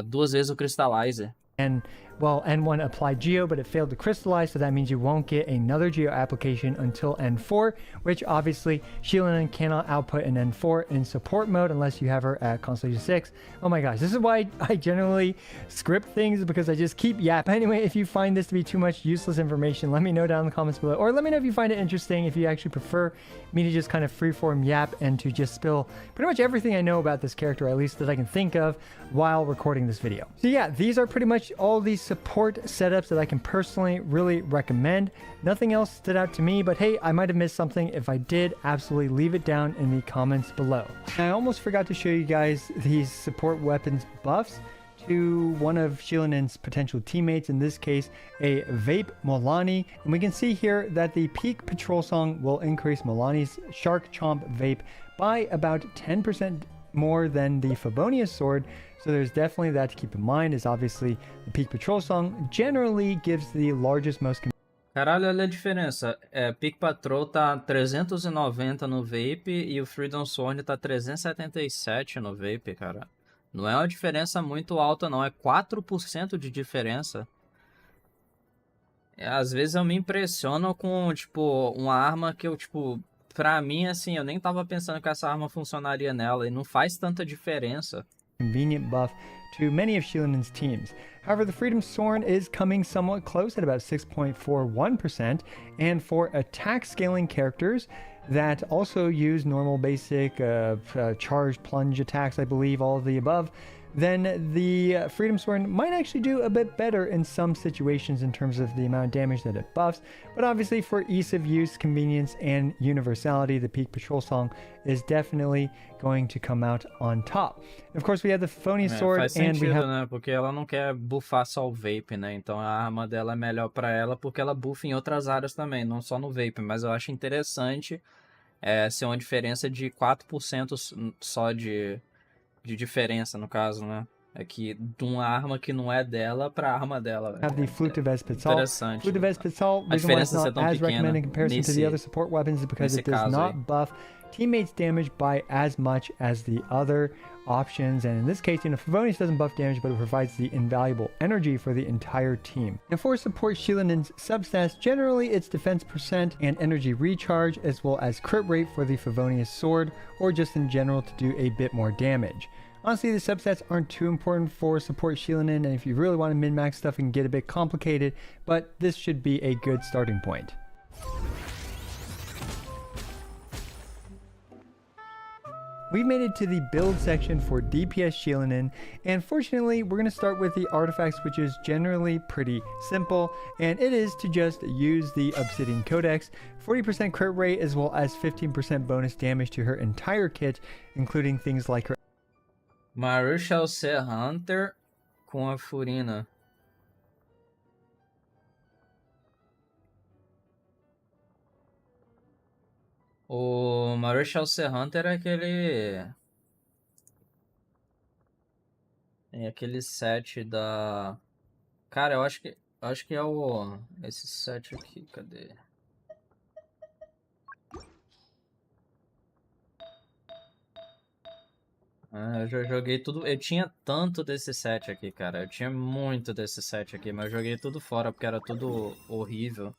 2 vezes o Crystallizer. And well, N1 applied Geo, but it failed to crystallize, so that means you won't get another Geo application until N4, which obviously Xilonen cannot output an N4 in support mode unless you have her at Constellation 6. Oh my gosh, this is why I generally script things, because I just keep yapping. Anyway, if you find this to be too much useless information, let me know down in the comments below, or let me know if you find it interesting, if you actually prefer me to just kind of freeform yap and to just spill pretty much everything I know about this character, or at least that I can think of while recording this video. So yeah, these are pretty much all these support setups that I can personally really recommend. Nothing else stood out to me, but hey, I might have missed something. If I did, absolutely leave it down in the comments below. I almost forgot to show you guys these support weapons buffs. to one of Xilonen's potential teammates, in this case a Vape Molani, and we can see here that the peak patrol song will increase Molani's Shark Chomp Vape by about 10% more than the Favonius sword, so there's definitely that to keep in mind, as obviously the peak patrol song generally gives the largest, most Caralho, olha a diferença. Peak Patrol tá 390 no vape e o Freedom Sword tá 377 no vape, cara. Não é uma diferença muito alta, não. É 4% de diferença. Às vezes eu me impressiono com, tipo, uma arma que eu, tipo... Pra mim, assim, eu nem tava pensando que essa arma funcionaria nela. E não faz tanta diferença. convenient buff to many of Xilonen's teams. However, the Freedom Sword is coming somewhat close at about 6.41%, and for attack scaling characters that also use normal basic charge plunge attacks, I believe, all of the above, then the Freedom Sword might actually do a bit better in some situations in terms of the amount of damage that it buffs, but obviously for ease of use, convenience, and universality, the Peak Patrol Song is definitely going to come out on top. And of course, we have the Favonius Sword, faz and sentido, we have... né? Porque ela não quer buffar só o vape, né? Então a arma dela é melhor pra ela porque ela buffa em outras áreas também, não só no vape. Mas eu acho interessante ser uma diferença de 4% só de diferença, no caso, né? É que de uma arma que não é dela pra arma dela. Have the Flute of Vespitzel. Interessante. Flute of Vespitzel, A reason why it's diferença ser not tão as pequena recommended in comparison to the other support weapons is because it does caso not aí. buff teammates' damage by as much as the other options, and in this case, Favonius doesn't buff damage, but it provides the invaluable energy for the entire team. And for support Xilonen's substats, generally it's defense percent and energy recharge, as well as crit rate for the Favonius sword, or just in general to do a bit more damage. Honestly, the substats aren't too important for support Xilonen, and if you really want to min-max stuff, it can get a bit complicated, but this should be a good starting point. We've made it to the build section for DPS Xilonen, and fortunately we're going to start with the artifacts, which is generally pretty simple, and it is to just use the Obsidian Codex, 40% crit rate, as well as 15% bonus damage to her entire kit, including things like her Marshall C. Hunter com a Furina. O Marshall C. Hunter é aquele... É aquele set da... Cara, eu acho que é o... Esse set aqui, cadê? Eu já joguei tudo... Eu tinha tanto desse set aqui, cara. Eu tinha muito desse set aqui, mas eu joguei tudo fora porque era tudo horrível.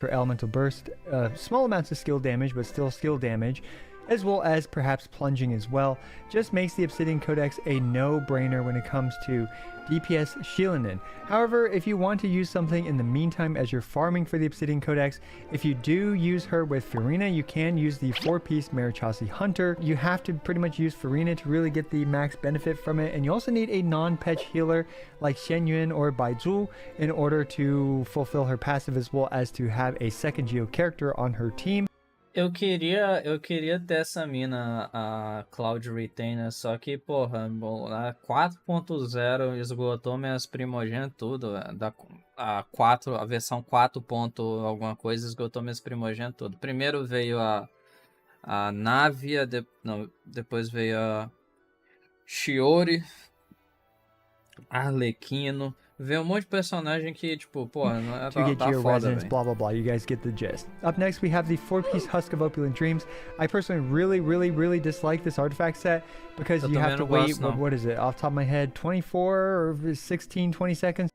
for elemental burst, small amounts of skill damage, but still skill damage, as well as perhaps plunging as well, just makes the Obsidian Codex a no-brainer when it comes to DPS Xilonen. However, if you want to use something in the meantime as you're farming for the Obsidian Codex, if you do use her with Furina, you can use the 4-piece Marichasi Hunter. You have to pretty much use Furina to really get the max benefit from it, and you also need a non-pet healer like Xianyuan or Baizhu in order to fulfill her passive, as well as to have a second Geo character on her team. Eu queria ter essa mina, a Cloud Retainer, só que, porra, a 4.0 esgotou minhas primogênitas tudo, a versão 4. Alguma coisa esgotou minhas primogênitas tudo. Primeiro veio a Navia, depois veio a Shiori, Arlequino. Veio um monte de personagem que, tipo, porra, to get your foda, resonance, véio. blah blah blah. You guys get the gist. Up next, we have the 4-piece Husk of Opulent Dreams. I personally really dislike this artifact set because you have to wait, what is it, off the top of my head, 24 or 16, 20 seconds?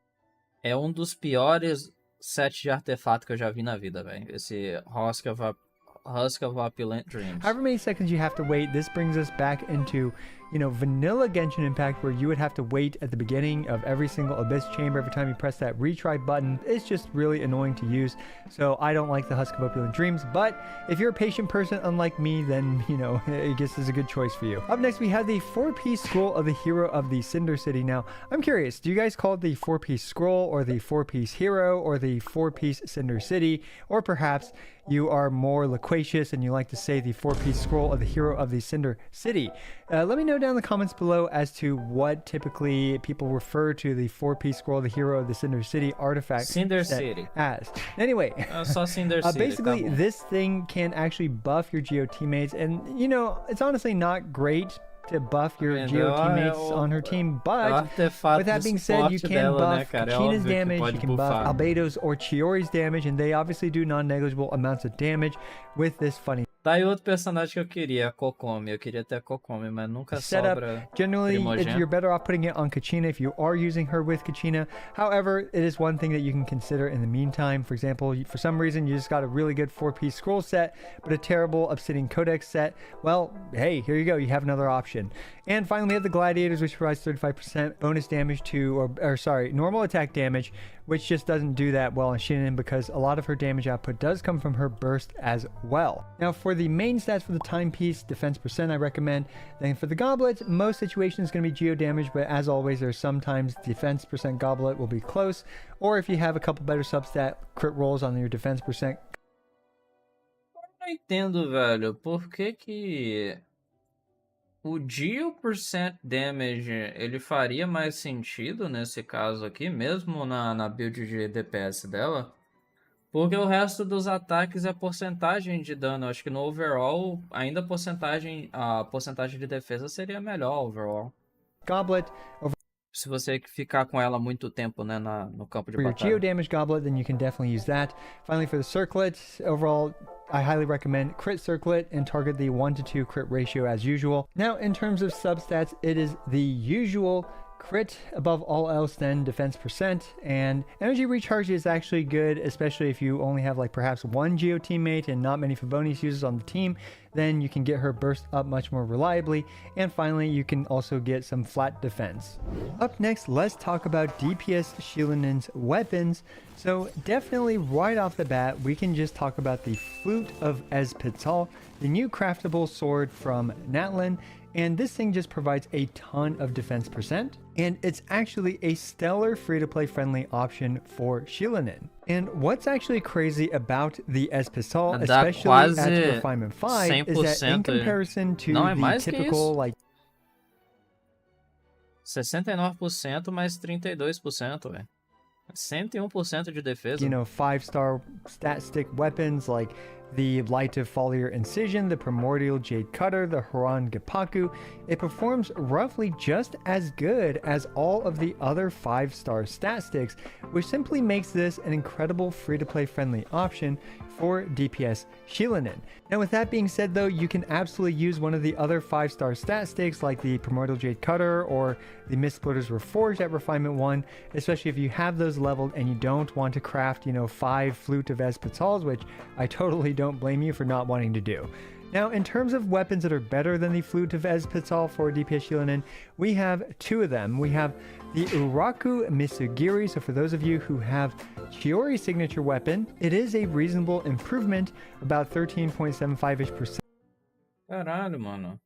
É um dos piores sets de artefato que eu já vi na vida, velho. Esse Husk of Opulent Dreams. However many seconds you have to wait, this brings us back into, you know, vanilla Genshin Impact, where you would have to wait at the beginning of every single Abyss Chamber every time you press that retry button. It's just really annoying to use, so I don't like the Husk of Opulent Dreams, but if you're a patient person unlike me, then, you know, I guess this is a good choice for you. Up next, we have the 4-piece Scroll of the Hero of the Cinder City. Now, I'm curious, do you guys call it the 4-piece Scroll, or the 4-piece Hero, or the 4-piece Cinder City, or perhaps you are more loquacious and you like to say the 4-piece Scroll of the Hero of the Cinder City? Let me know know down in the comments below as to what typically people refer to the 4-piece scroll, the hero of the Cinder City artifact Cinder set City. as. Anyway, Só Cinder City, basically tá bom. this thing can actually buff your Geo teammates, and you know, it's honestly not great to buff your Geo teammates on her team, but with that being said, you can buff Kachina's damage, you can buff Albedo's or Chiori's damage, and they obviously do non-negligible amounts of damage with this funny Tá aí outro personagem que eu queria, a Kokomi. Eu queria ter a Kokomi, mas nunca setup. sobra Generally, primogênito. you're better off putting it on Kachina if you are using her with Kachina. However, it is one thing that you can consider in the meantime. For example, for some reason, you just got a really good 4-piece scroll set, but a terrible Obsidian Codex set. Well, hey, here you go. You have another option. And finally, we have the Gladiators, which provides 35% bonus damage to, or sorry, normal attack damage, which just doesn't do that well on Xilonen because a lot of her damage output does come from her burst as well. Now, for the main stats for the timepiece, defense percent I recommend. Then for the goblet, most situations is going to be geo damage, but as always, there's sometimes defense percent goblet will be close, or if you have a couple better substat crit rolls on your defense percent. Não entendo, velho, por que o Geo percent damage ele faria mais sentido nesse caso aqui, mesmo na build de DPS dela? Porque o resto dos ataques é porcentagem de dano. Eu acho que no overall, ainda a porcentagem de defesa seria melhor overall. Goblet, se você ficar com ela muito tempo, né, no campo de for your batalha. geo damage goblet, then you can definitely use that. Finally, for the circlet, overall, I highly recommend crit circlet and target the 1-to-2 crit ratio as usual. Now, in terms of substats, it is the usual crit above all else, then defense percent, and energy recharge is actually good, especially if you only have like perhaps one Geo teammate and not many Favonius users on the team. Then you can get her burst up much more reliably, and finally you can also get some flat defense. Up next, let's talk about DPS Xilonen's weapons. So definitely right off the bat, we can just talk about the Flute of Ezpital, the new craftable sword from Natlin. And this thing just provides a ton of defense percent, and it's actually a stellar free-to-play friendly option for Xilonen. And what's actually crazy about the Ezpital, especially at Refinement 5, is that in comparison to the typical like 69% mais 32%, velho. 101% de defesa. You know, 5-star stat stick weapons like the Light of Foliar Incision, the Primordial Jade Cutter, the Haran Geppaku, it performs roughly just as good as all of the other 5-star stat sticks, which simply makes this an incredible free-to-play friendly option for DPS Xilonen. Now, with that being said, though, you can absolutely use one of the other 5-star stat sticks like the Primordial Jade Cutter or the Mist Splitters Reforged at Refinement 1, especially if you have those leveled and you don't want to craft, you know, 5 Flute of Ezpitals, which I totally don't blame you for not wanting to do. Now, in terms of weapons that are better than the Flute of Ezpital for DPS Xilonen, we have two of them. We have the Uraku Misugiri. So for those of you who have Chiori's signature weapon, it is a reasonable improvement, about 13.75%. Caralho, mano.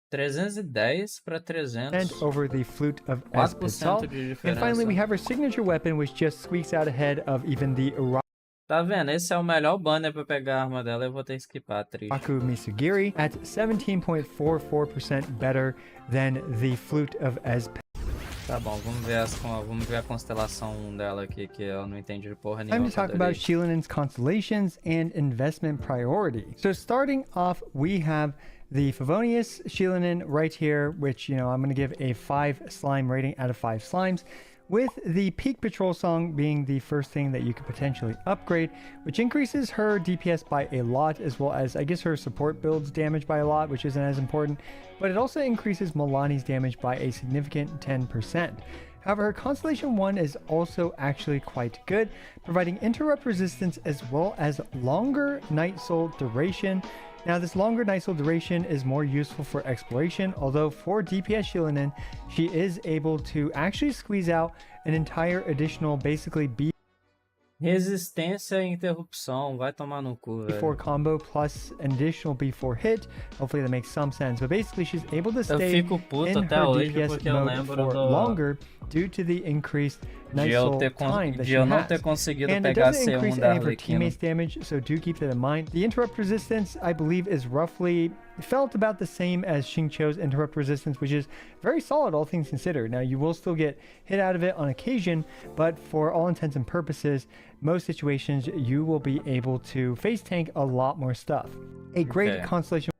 310 para 300. Over the Flute of 4% Ezpital. de diferença. And finally, we have her signature weapon, which just squeaks out ahead of even the Uraku Tá vendo? Esse é o melhor banner pra pegar a arma dela. Eu vou ter que skipar, triste. Misugiri at 17.44% better than the Flute of Ezpital. Tá bom, vamos ver a constelação dela aqui, que eu não entendi de porra nenhuma. Time to talk about Xilonen's constellations and investment priority. So starting off, we have the Favonius Xilonen right here, which, you know, I'm going to give a 5 slime rating out of 5 slimes, with the Peak Patrol Song being the first thing that you could potentially upgrade, which increases her DPS by a lot, as well as, I guess, her support builds damage by a lot, which isn't as important, but it also increases Milani's damage by a significant 10%. However, her Constellation 1 is also actually quite good, providing interrupt resistance as well as longer Night Soul duration. Now, this longer Night Soul duration is more useful for exploration, although for DPS Xilonen, she is able to actually squeeze out an entire additional, basically, Resistência e interrupção, vai tomar no cu, velho. B4 combo plus an additional B4 hit. Hopefully that makes some sense. But basically, she's able to stay Eu fico puto in até her hoje DPS porque eu mode lembro for do longer, due to the increased De eu nice time that de she eu não has. ter conseguido And it pegar doesn't increase C1 da any of her Arlequina. teammates' damage, so do keep that in mind. The interrupt resistance, I believe, is roughly felt about the same as Xingqiu's interrupt resistance, which is very solid, all things considered. Now, you will still get hit out of it on occasion, but for all intents and purposes, most situations, you will be able to face tank a lot more stuff. A great Okay. constellation.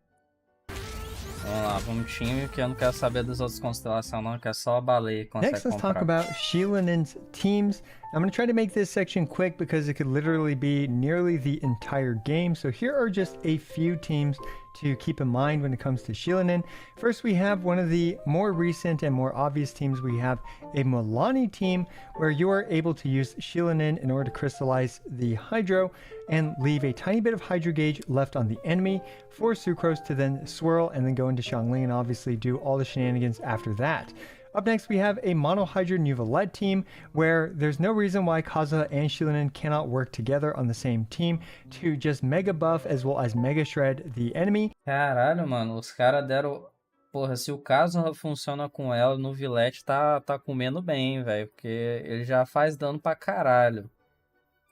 Vamos lá, vamos time que eu não quero saber das outras constelações não, que é só a baleia que consegue Next, let's comprar. talk about Xilonen's teams. I'm going to try to make this section quick because it could literally be nearly the entire game. So here are just a few teams to keep in mind when it comes to Xilonen. First, we have one of the more recent and more obvious teams. We have a Milani team where you are able to use Xilonen in order to crystallize the Hydro and leave a tiny bit of Hydro gauge left on the enemy for Sucrose to then swirl and then go into Xiangling and obviously do all the shenanigans after that. Up next, we have a Mono Hydra Nuvolette team where there's no reason why Kazuha and Xilonen cannot work together on the same team to just mega buff as well as mega shred the enemy. Caralho, mano, os caras deram... Porra, se o Kazuha funciona com ela no Villette, tá comendo bem, velho. Porque ele já faz dano pra caralho.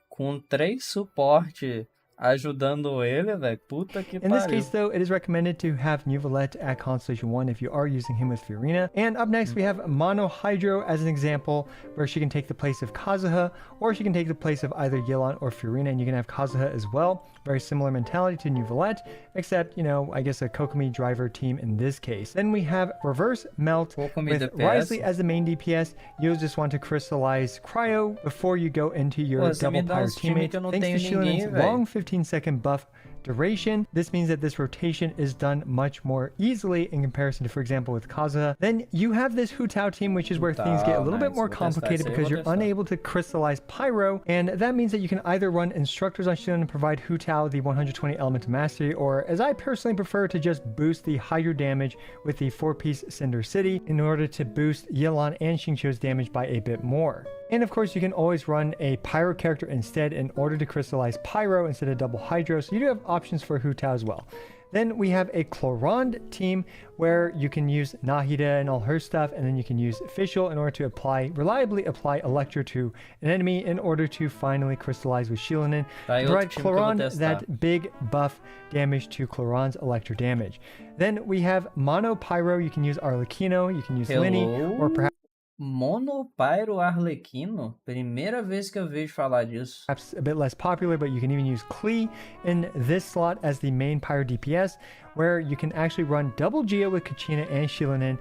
Com 3 suporte ajudando ele, velho. Puta que In this pariu. case, though, it is recommended to have Nuvolette at Constellation 1 if you are using him with Furina. And up next, we have Mono Hydro as an example, where she can take the place of Kazuha, or she can take the place of either Yelan or Furina, and you can have Kazuha as well. Very similar mentality to Nuvolette, except, you know, I guess a Kokomi driver team in this case. Then we have Reverse Melt Kokomi with DPS. Risley as the main DPS. You'll just want to crystallize Cryo before you go into your Pô, você me double dá pyre uns time teammate. que eu não Thanks to tenho ninguém, Xilonen's velho. long 15-second buff duration. This means that this rotation is done much more easily in comparison to, for example, with Kazuha. Then you have this Hu Tao team, which is where things get a little bit nice. more Vou testar complicated esse aí, because vou you're testar. unable to crystallize Pyro, and that means that you can either run Instructors on Xilonen and provide Hu Tao the 120 Element Mastery, or as I personally prefer, to just boost the Hydro damage with the 4-piece Cinder City in order to boost Yelan and Xingqiu's damage by a bit more. And of course, you can always run a Pyro character instead in order to crystallize Pyro instead of double Hydro, so you do have options for Hu Tao as well. Then we have a Chlorond team where you can use Nahida and all her stuff, and then you can use Official in order to reliably apply Electro to an enemy in order to finally crystallize with Xilonen. Tá aí To outro provide time que eu vou Chlorond testar. that big buff damage to Chlorond's Electro damage. Then we have Mono Pyro. You can use Arlecchino, you can use Linny, or perhaps Monopyro Arlequino? Primeira vez que eu vejo falar disso. a bit less popular, but you can even use Klee in this slot as the main Pyro DPS, where you can actually run double Geo with Kachina and Xilonen,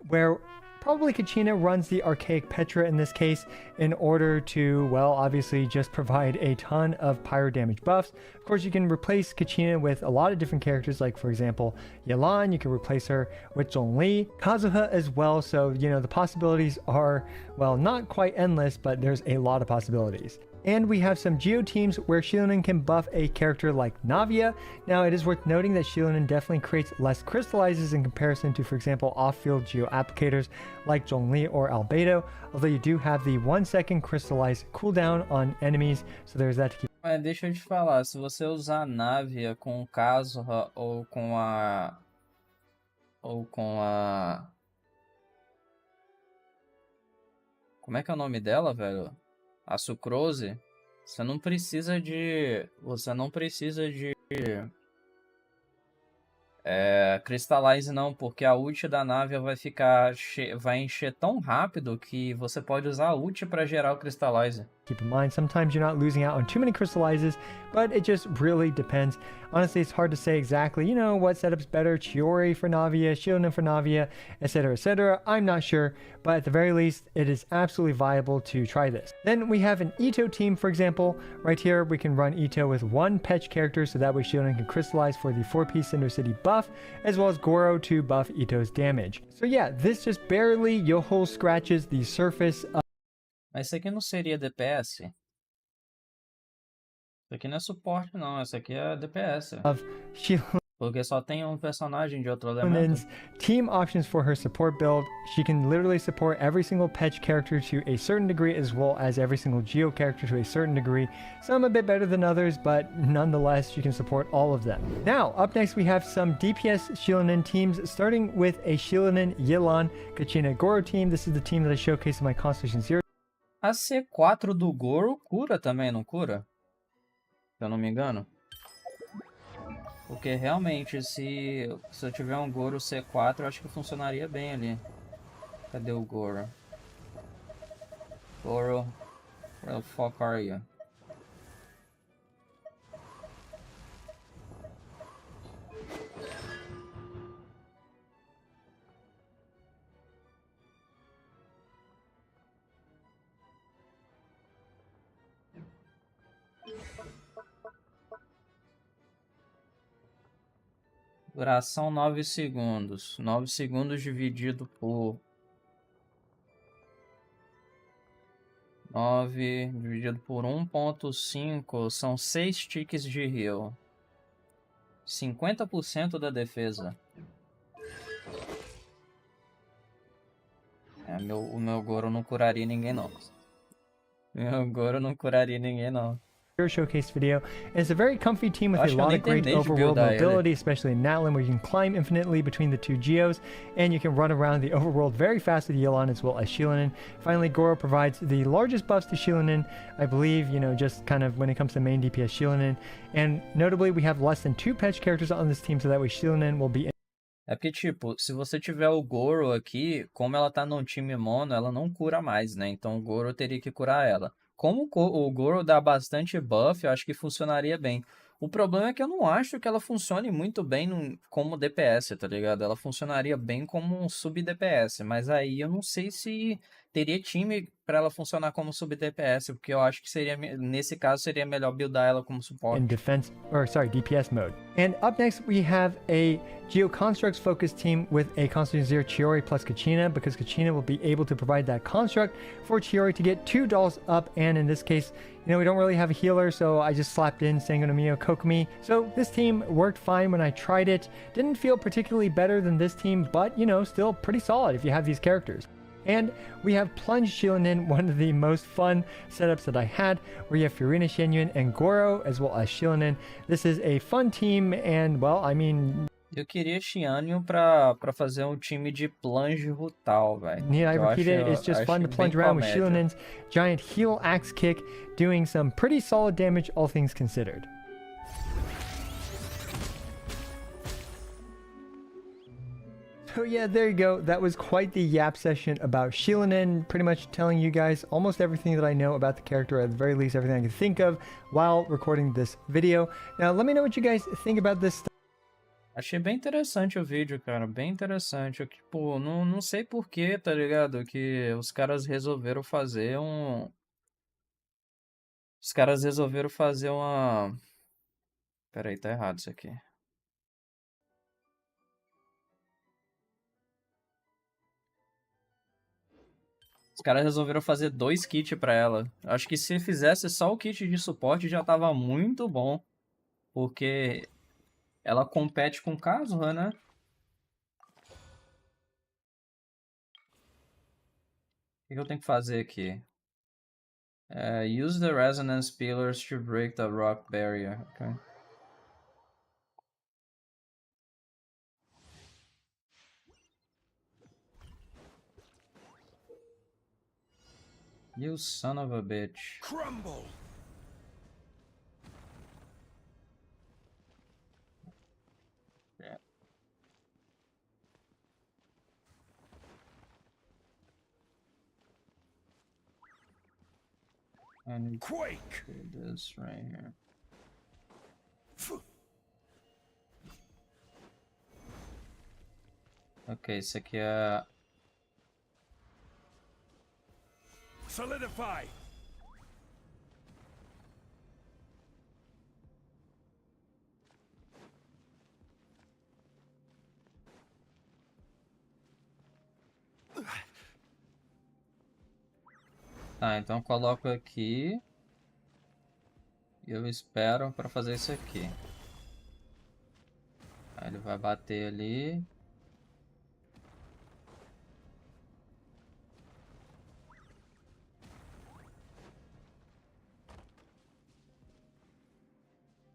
where probably Kachina runs the Archaic Petra in this case in order to, well, obviously just provide a ton of Pyro damage buffs. Of course, you can replace Kachina with a lot of different characters, like, for example, Yelan. You can replace her with Zhongli, Kazuha as well. So, you know, the possibilities are, well, not quite endless, but there's a lot of possibilities. And we have some Geo teams where Xilonen can buff a character like Navia. Now, it is worth noting that Xilonen definitely creates less crystallizes in comparison to, for example, off-field Geo applicators like Zhongli or Albedo, although you do have the 1-second crystallize cooldown on enemies, so there's that to keep. Mas deixa eu te falar, se você usar a Navia com o Kazuha ou com a... Como é que é o nome dela, velho? A Sucrose, você não precisa de Crystallize não, porque a ult da nave vai encher tão rápido que você pode usar a ult para gerar o Crystallize. Keep in mind, sometimes you're not losing out on too many crystallizes, but it just really depends. Honestly, it's hard to say exactly, you know, what setup's better, Chiori for Navia, Xilonen for Navia, etc., etc. I'm not sure, but at the very least, it is absolutely viable to try this. Then we have an Ito team, for example. Right here, we can run Ito with one Petch character, so that way Xilonen can crystallize for the 4-piece Cinder City buff, as well as Goro to buff Ito's damage. So yeah, this just barely Yoho scratches the surface of Mas isso aqui não seria DPS? Isso aqui não é suporte não, isso aqui é DPS. Xilonen Porque só tem um personagem de outro Xilonen's elemento. team options for her support build. She can literally support every single Petch character to a certain degree, as well as every single Geo character to a certain degree. Some a bit better than others, but nonetheless, she can support all of them. Now, up next, we have some DPS Xilonen teams, starting with a Xilonen Yelan Kachina Goro team. This is the team that I showcased in my Constellation Zero A C4 do Goro cura também, não cura? Se eu não me engano. Porque realmente, se eu tiver um Goro C4, eu acho que funcionaria bem ali. Cadê o Goro? Goro, where the fuck are you? Duração 9 segundos. 9 segundos dividido por 9 dividido por 1.5 são 6 ticks de heal. 50% da defesa. O meu Goro não curaria ninguém não. Meu Goro não curaria ninguém não. showcase video. It's a very comfy team with a Acho que eu lot nem of great terminei de overworld buildar ele. mobility, especially in Natlan, where you can climb infinitely between the two geos, and you can run around the overworld very fast with Yelan as well as Xilonen. Finally, Goro provides the largest buffs to Xilonen, I believe, you know, just kind of when it comes to main DPS Xilonen. And notably, we have less than 2 patch characters on this team, so that way Xilonen will be... É porque, tipo, se você tiver o Goro aqui, como ela tá num time mono, ela não cura mais, né? Então o Goro teria que curar ela. Como o Goro dá bastante buff, eu acho que funcionaria bem. O problema é que eu não acho que ela funcione muito bem como DPS, tá ligado? Ela funcionaria bem como um sub-DPS, mas aí eu não sei se teria time pra ela funcionar como sub-DPS, porque eu acho que seria, nesse caso, seria melhor buildar ela como suporte. in defense, or sorry, DPS mode. And up next, we have a Geo Constructs focused team with a Constellation Zero Chiori plus Kachina, because Kachina will be able to provide that construct for Chiori to get 2 dolls up, and in this case, you know, we don't really have a healer, so I just slapped in Sango no Mio Kokomi. So this team worked fine when I tried it. Didn't feel particularly better than this team, but, you know, still pretty solid if you have these characters. And we have Plunge Xilonen, one of the most fun setups that I had, where you have Furina Shenyun and Goro, as well as Xilonen. This is a fun team, and, well, I mean... Eu queria Xiannion pra fazer um time de plunge Rutal, velho. Need I repeat it? It's just fun to plunge around with Xilonen's giant heal axe kick, doing some pretty solid damage, all things considered. So yeah, there you go. That was quite the yap session about Xilonen, pretty much telling you guys almost everything that I know about the character, at the very least everything I can think of while recording this video. Now, let me know what you guys think about this stuff. Achei bem interessante o vídeo, cara, bem interessante. Eu, tipo, não sei por que, tá ligado? Que os caras resolveram fazer um... Os caras resolveram fazer uma... Pera aí, tá errado isso aqui. Os caras resolveram fazer 2 kits pra ela. Acho que se fizesse só o kit de suporte já tava muito bom. Porque ela compete com Kazuha, né? O que eu tenho que fazer aqui? Use the resonance pillars to break the rock barrier. Okay. You son of a bitch. Crumble! Yeah. I need Quake! to do this right here. Ok, isso aqui é... Solidify! Tá, então eu coloco aqui. E eu espero pra fazer isso aqui. Aí ele vai bater ali.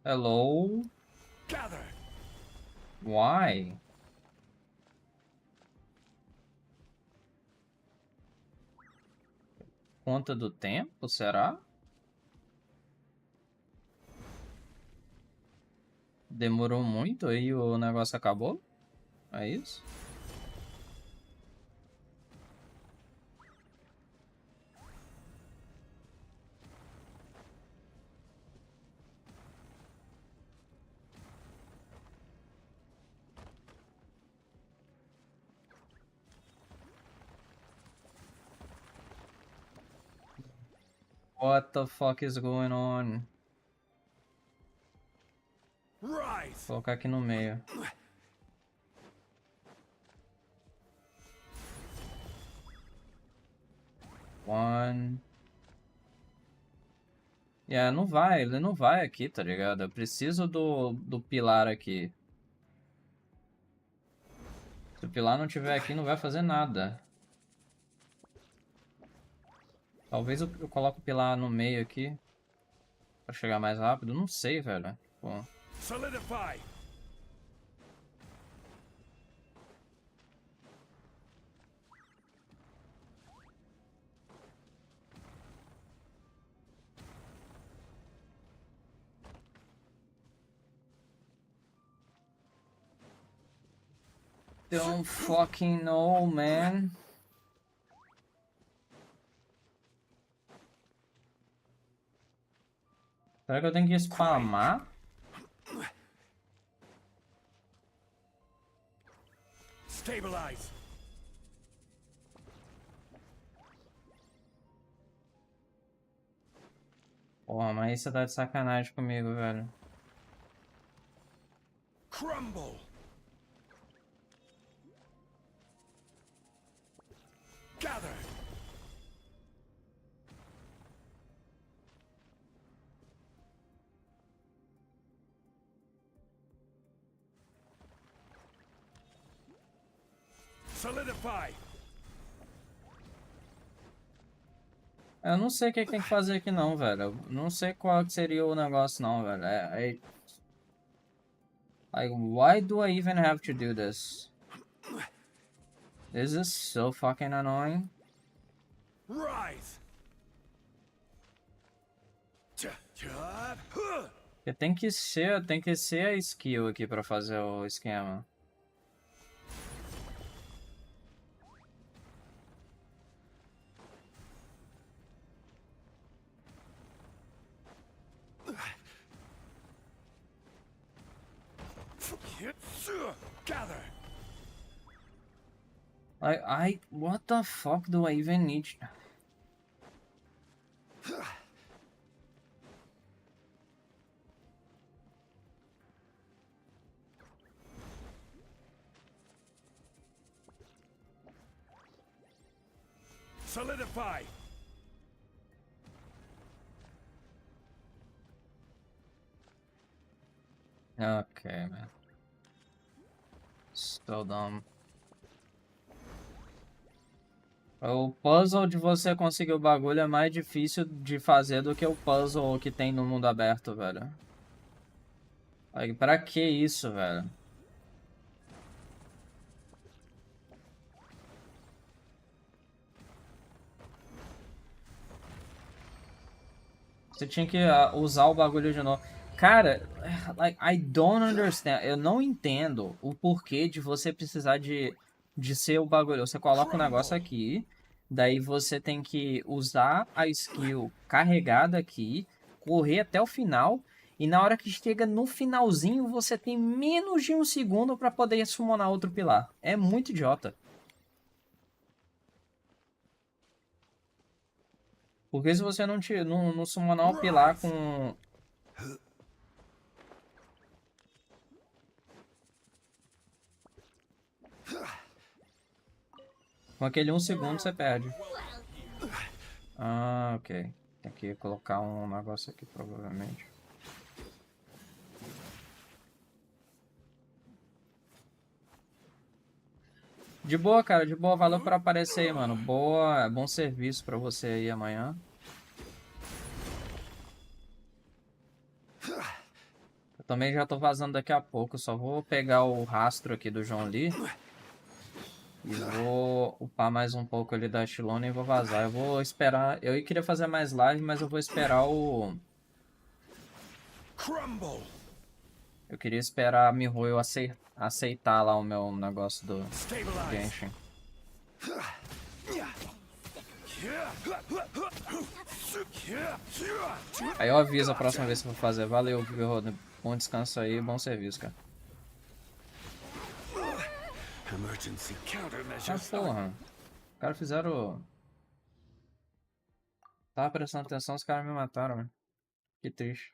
Hello? Gather! Why? Conta do tempo, será? Demorou muito aí o negócio acabou? É isso? What the fuck is going on? Rise! Vou colocar aqui no meio. One. Não vai, ele não vai aqui, tá ligado? Eu preciso do pilar aqui. Se o pilar não tiver aqui, não vai fazer nada. Talvez eu coloque o pilar no meio aqui. Pra chegar mais rápido. Não sei, velho. Pô. Solidify! Don't fucking know, man. Será que eu tenho que spamar? Stabilize! Porra, mas aí você tá de sacanagem comigo, velho. Crumble! Gather! Solidify! Eu não sei o que tem que fazer aqui não, velho. Eu não sei qual que seria o negócio não, velho. Like, why do I even have to do this? This is so fucking annoying. Rise! Porque tem que ser a skill aqui pra fazer o esquema. Gather! What the fuck do I even need? Solidify! Okay, man. So dumb. O puzzle de você conseguir o bagulho é mais difícil de fazer do que o puzzle que tem no mundo aberto, velho. Like, pra que isso, velho? Você tinha que usar o bagulho de novo. Cara, like, I don't understand. Eu não entendo o porquê de você precisar de ser o bagulho. Você coloca o negócio aqui, daí você tem que usar a skill carregada aqui, correr até o final, e na hora que chega no finalzinho, você tem menos de um segundo pra poder summonar outro pilar. É muito idiota. Porque se você não summonar o pilar com aquele 1 segundo, você perde. Ah, ok. Tem que colocar um negócio aqui, provavelmente. De boa, cara, de boa. Valeu por aparecer aí, mano. Boa, bom serviço pra você aí amanhã. Eu também já tô vazando daqui a pouco. Só vou pegar o rastro aqui do João Lee. E vou upar mais um pouco ali da Xilonen e vou vazar. Eu vou esperar. Eu queria fazer mais live, mas eu vou esperar o. Crumble. Eu queria esperar a MiHoYo aceitar lá o meu negócio do Stabilize. Genshin. Aí eu aviso a próxima vez que eu for fazer. Valeu, Virro. Bom descanso aí, bom serviço, cara. Emergency Ah, countermeasures. porra. Os caras fizeram. Tava prestando atenção, os caras me mataram, mano. Que triste.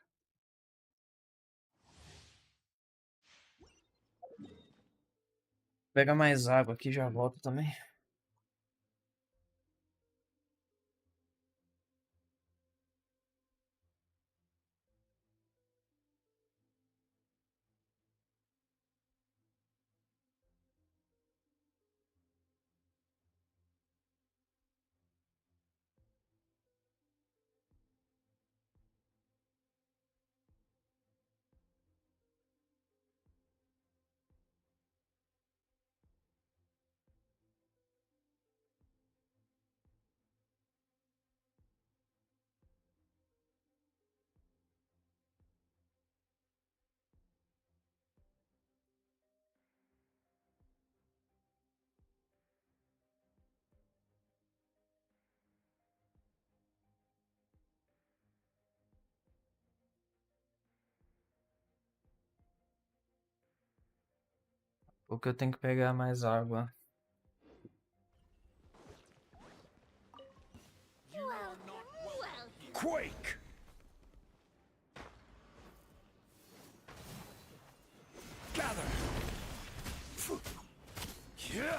Pega mais água aqui e já volto também. Porque eu tenho que pegar mais água. Quake. Gather. É.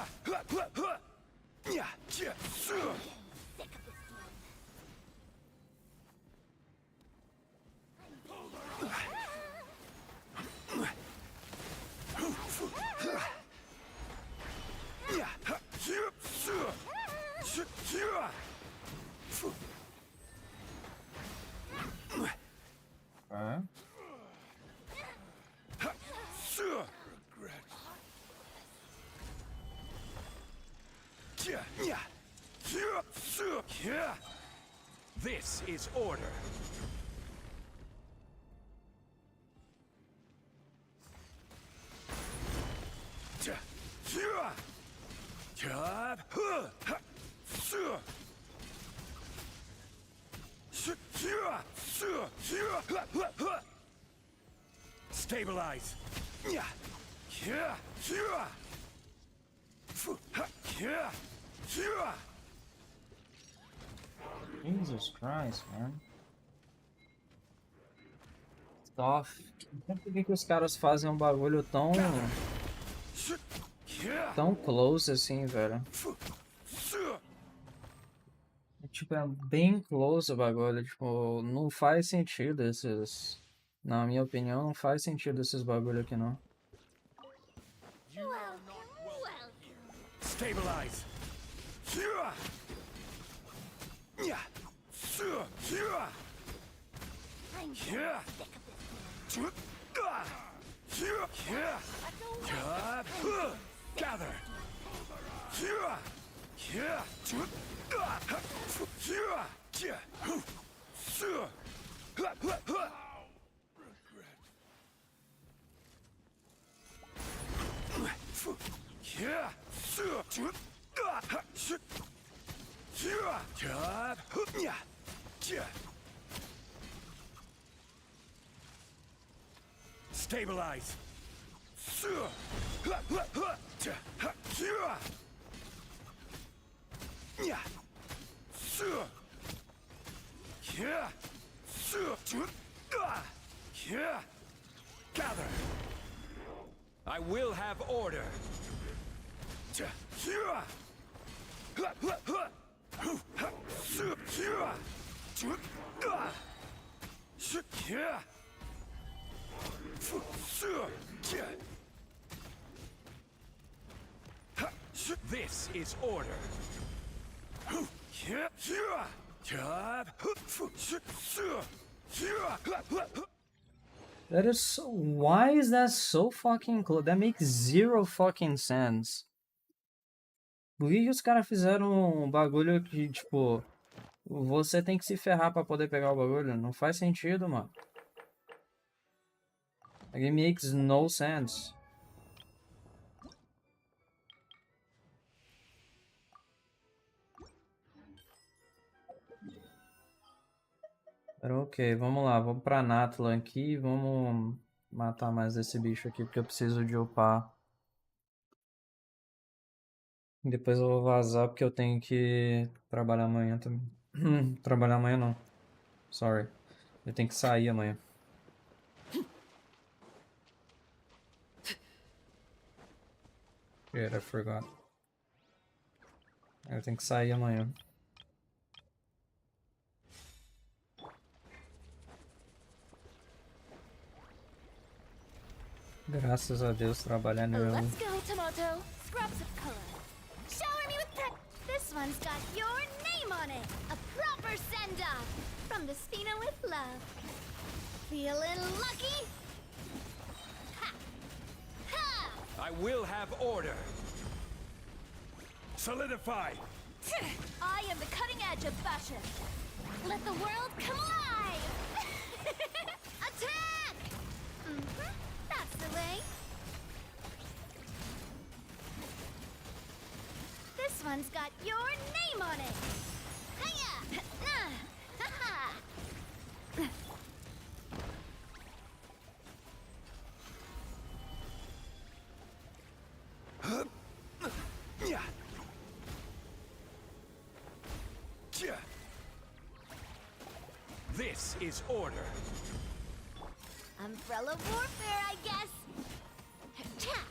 This is order. Stabilize. Jesus Christ, man. Tough. Por que os caras fazem um bagulho tão close assim, velho? Tipo, é bem close o bagulho. Tipo, não faz sentido esses. Na minha opinião, não faz sentido esses bagulho aqui, não. Stabilize. Gather. Stabilize. Gather. I will have order. This is order. That is so... Why is that so fucking close? That makes zero fucking sense. Por que os caras fizeram um bagulho que, tipo, você tem que se ferrar pra poder pegar o bagulho? Não faz sentido, mano. Like, it makes no sense. Ok, vamos lá, vamos pra Natlan aqui, vamos matar mais esse bicho aqui, porque eu preciso de upar. Depois eu vou vazar, porque eu tenho que trabalhar amanhã também. Trabalhar amanhã não, sorry. Eu tenho que sair amanhã. Shit, I forgot. Eu tenho que sair amanhã. Graças a Deus, trabalhando eu... Let's go, Tomato. Scraps of color. Shower me with that. This one's got your name on it. A proper send-off. From the Spina with love. Feeling lucky? Ha! Ha! I will have order. Solidify. I am the cutting edge of fashion. Let the world come alive! Attack! That's the way. This one's got your name on it. Hiya! Ha-ha! Yeah. Yeah. This is order. Umbrella warfare, I guess. Cha!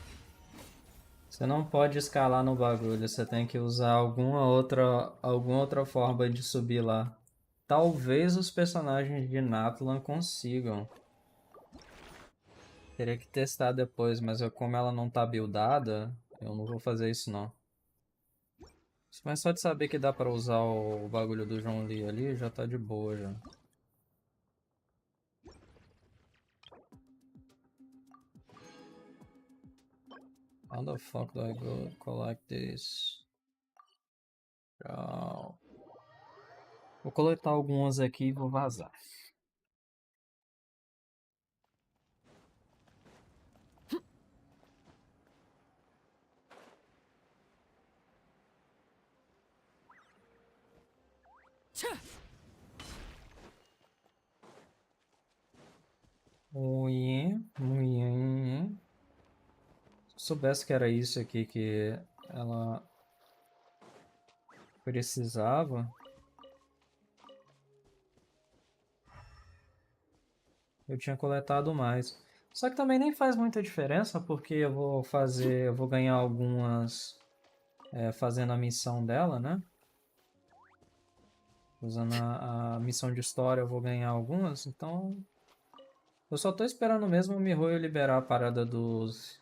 Você não pode escalar no bagulho, você tem que usar alguma outra forma de subir lá. Talvez os personagens de Natlan consigam. Teria que testar depois, mas como ela não tá buildada, eu não vou fazer isso não. Mas só de saber que dá pra usar o bagulho do João Lee ali, já tá de boa já. How the fuck do I go collect this? Tchau. Vou coletar algumas aqui e vou vazar. Oiê, oiê. Se eu soubesse que era isso aqui que ela precisava, eu tinha coletado mais. Só que também nem faz muita diferença, porque eu vou ganhar algumas fazendo a missão dela, né? Usando a missão de história eu vou ganhar algumas, então... Eu só tô esperando mesmo o Mihoyo liberar a parada dos...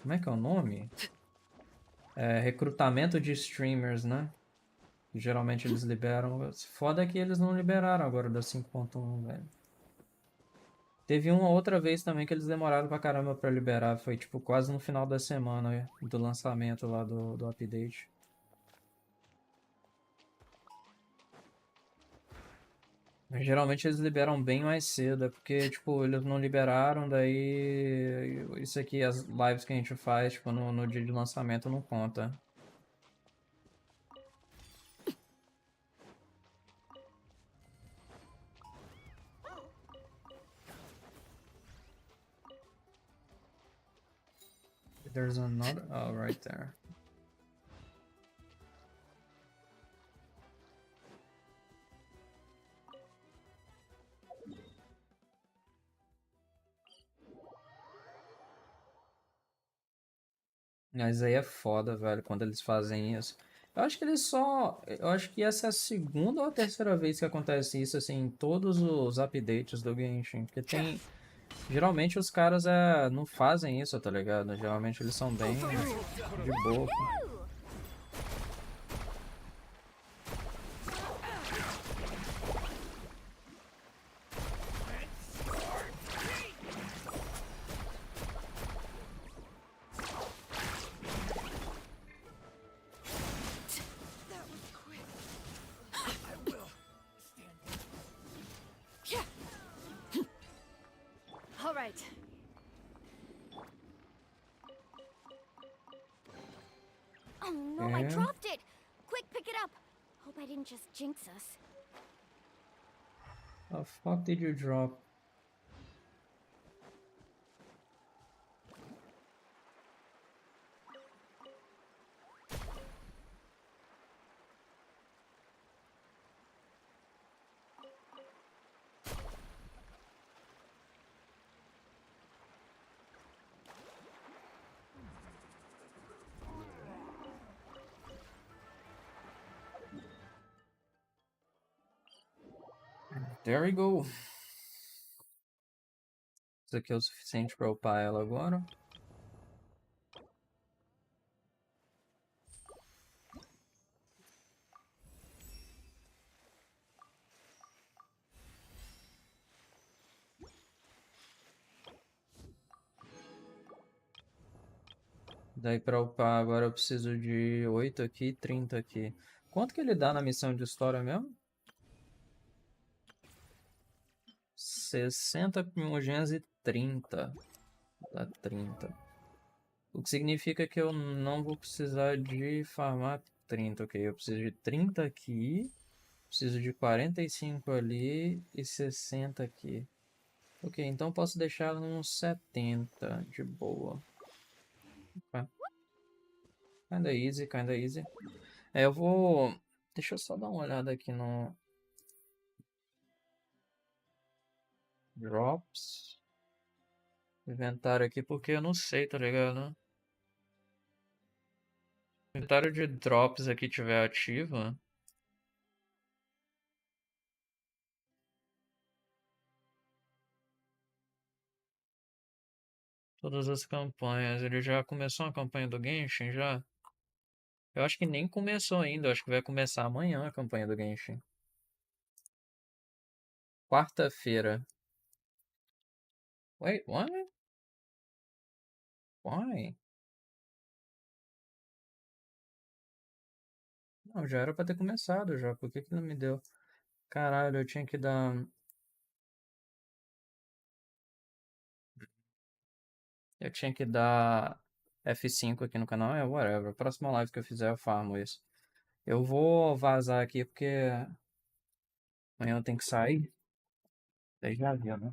Como é que é o nome? Recrutamento de streamers, né? Geralmente eles liberam. Foda é que eles não liberaram agora da 5.1, velho. Teve uma outra vez também que eles demoraram pra caramba pra liberar. Foi tipo quase no final da semana do lançamento lá do update. Mas geralmente eles liberam bem mais cedo. É porque, tipo, eles não liberaram, daí... Isso aqui, as lives que a gente faz, tipo, no dia de lançamento não conta. There's another... Oh, right there. Mas aí é foda, velho, quando eles fazem isso. Eu acho que eles só... Eu acho que essa é a segunda ou a terceira vez que acontece isso, assim, em todos os updates do Genshin. Porque Geralmente os caras não fazem isso, tá ligado? Geralmente eles são bem de boa. All right. Oh no, I Yeah. dropped it! Quick, pick it up! Hope I didn't just jinx us. The fuck did you drop? There we go. Isso aqui é o suficiente pra upar ela agora. Daí pra upar agora eu preciso de 8 aqui e 30 aqui. Quanto que ele dá na missão de história mesmo? 60.230. Dá 30. O que significa que eu não vou precisar de farmar 30, ok? Eu preciso de 30 aqui, preciso de 45 ali e 60 aqui. Ok, então posso deixar uns 70 de boa. Tá. Kinda easy, kinda easy. Eu vou... Deixa eu só dar uma olhada aqui no... Drops. Inventário aqui, porque eu não sei, tá ligado? Inventário de drops aqui tiver ativo. Todas as campanhas. Ele já começou a campanha do Genshin, já? Eu acho que nem começou ainda. Eu acho que vai começar amanhã a campanha do Genshin. Quarta-feira. Wait, what? Why? Não, já era pra ter começado já. Por que que não me deu? Caralho, eu tinha que dar... Eu tinha que dar F5 aqui no canal. Whatever. Próxima live que eu fizer eu farmo isso. Eu vou vazar aqui porque amanhã eu tenho que sair. Vocês já viram, né?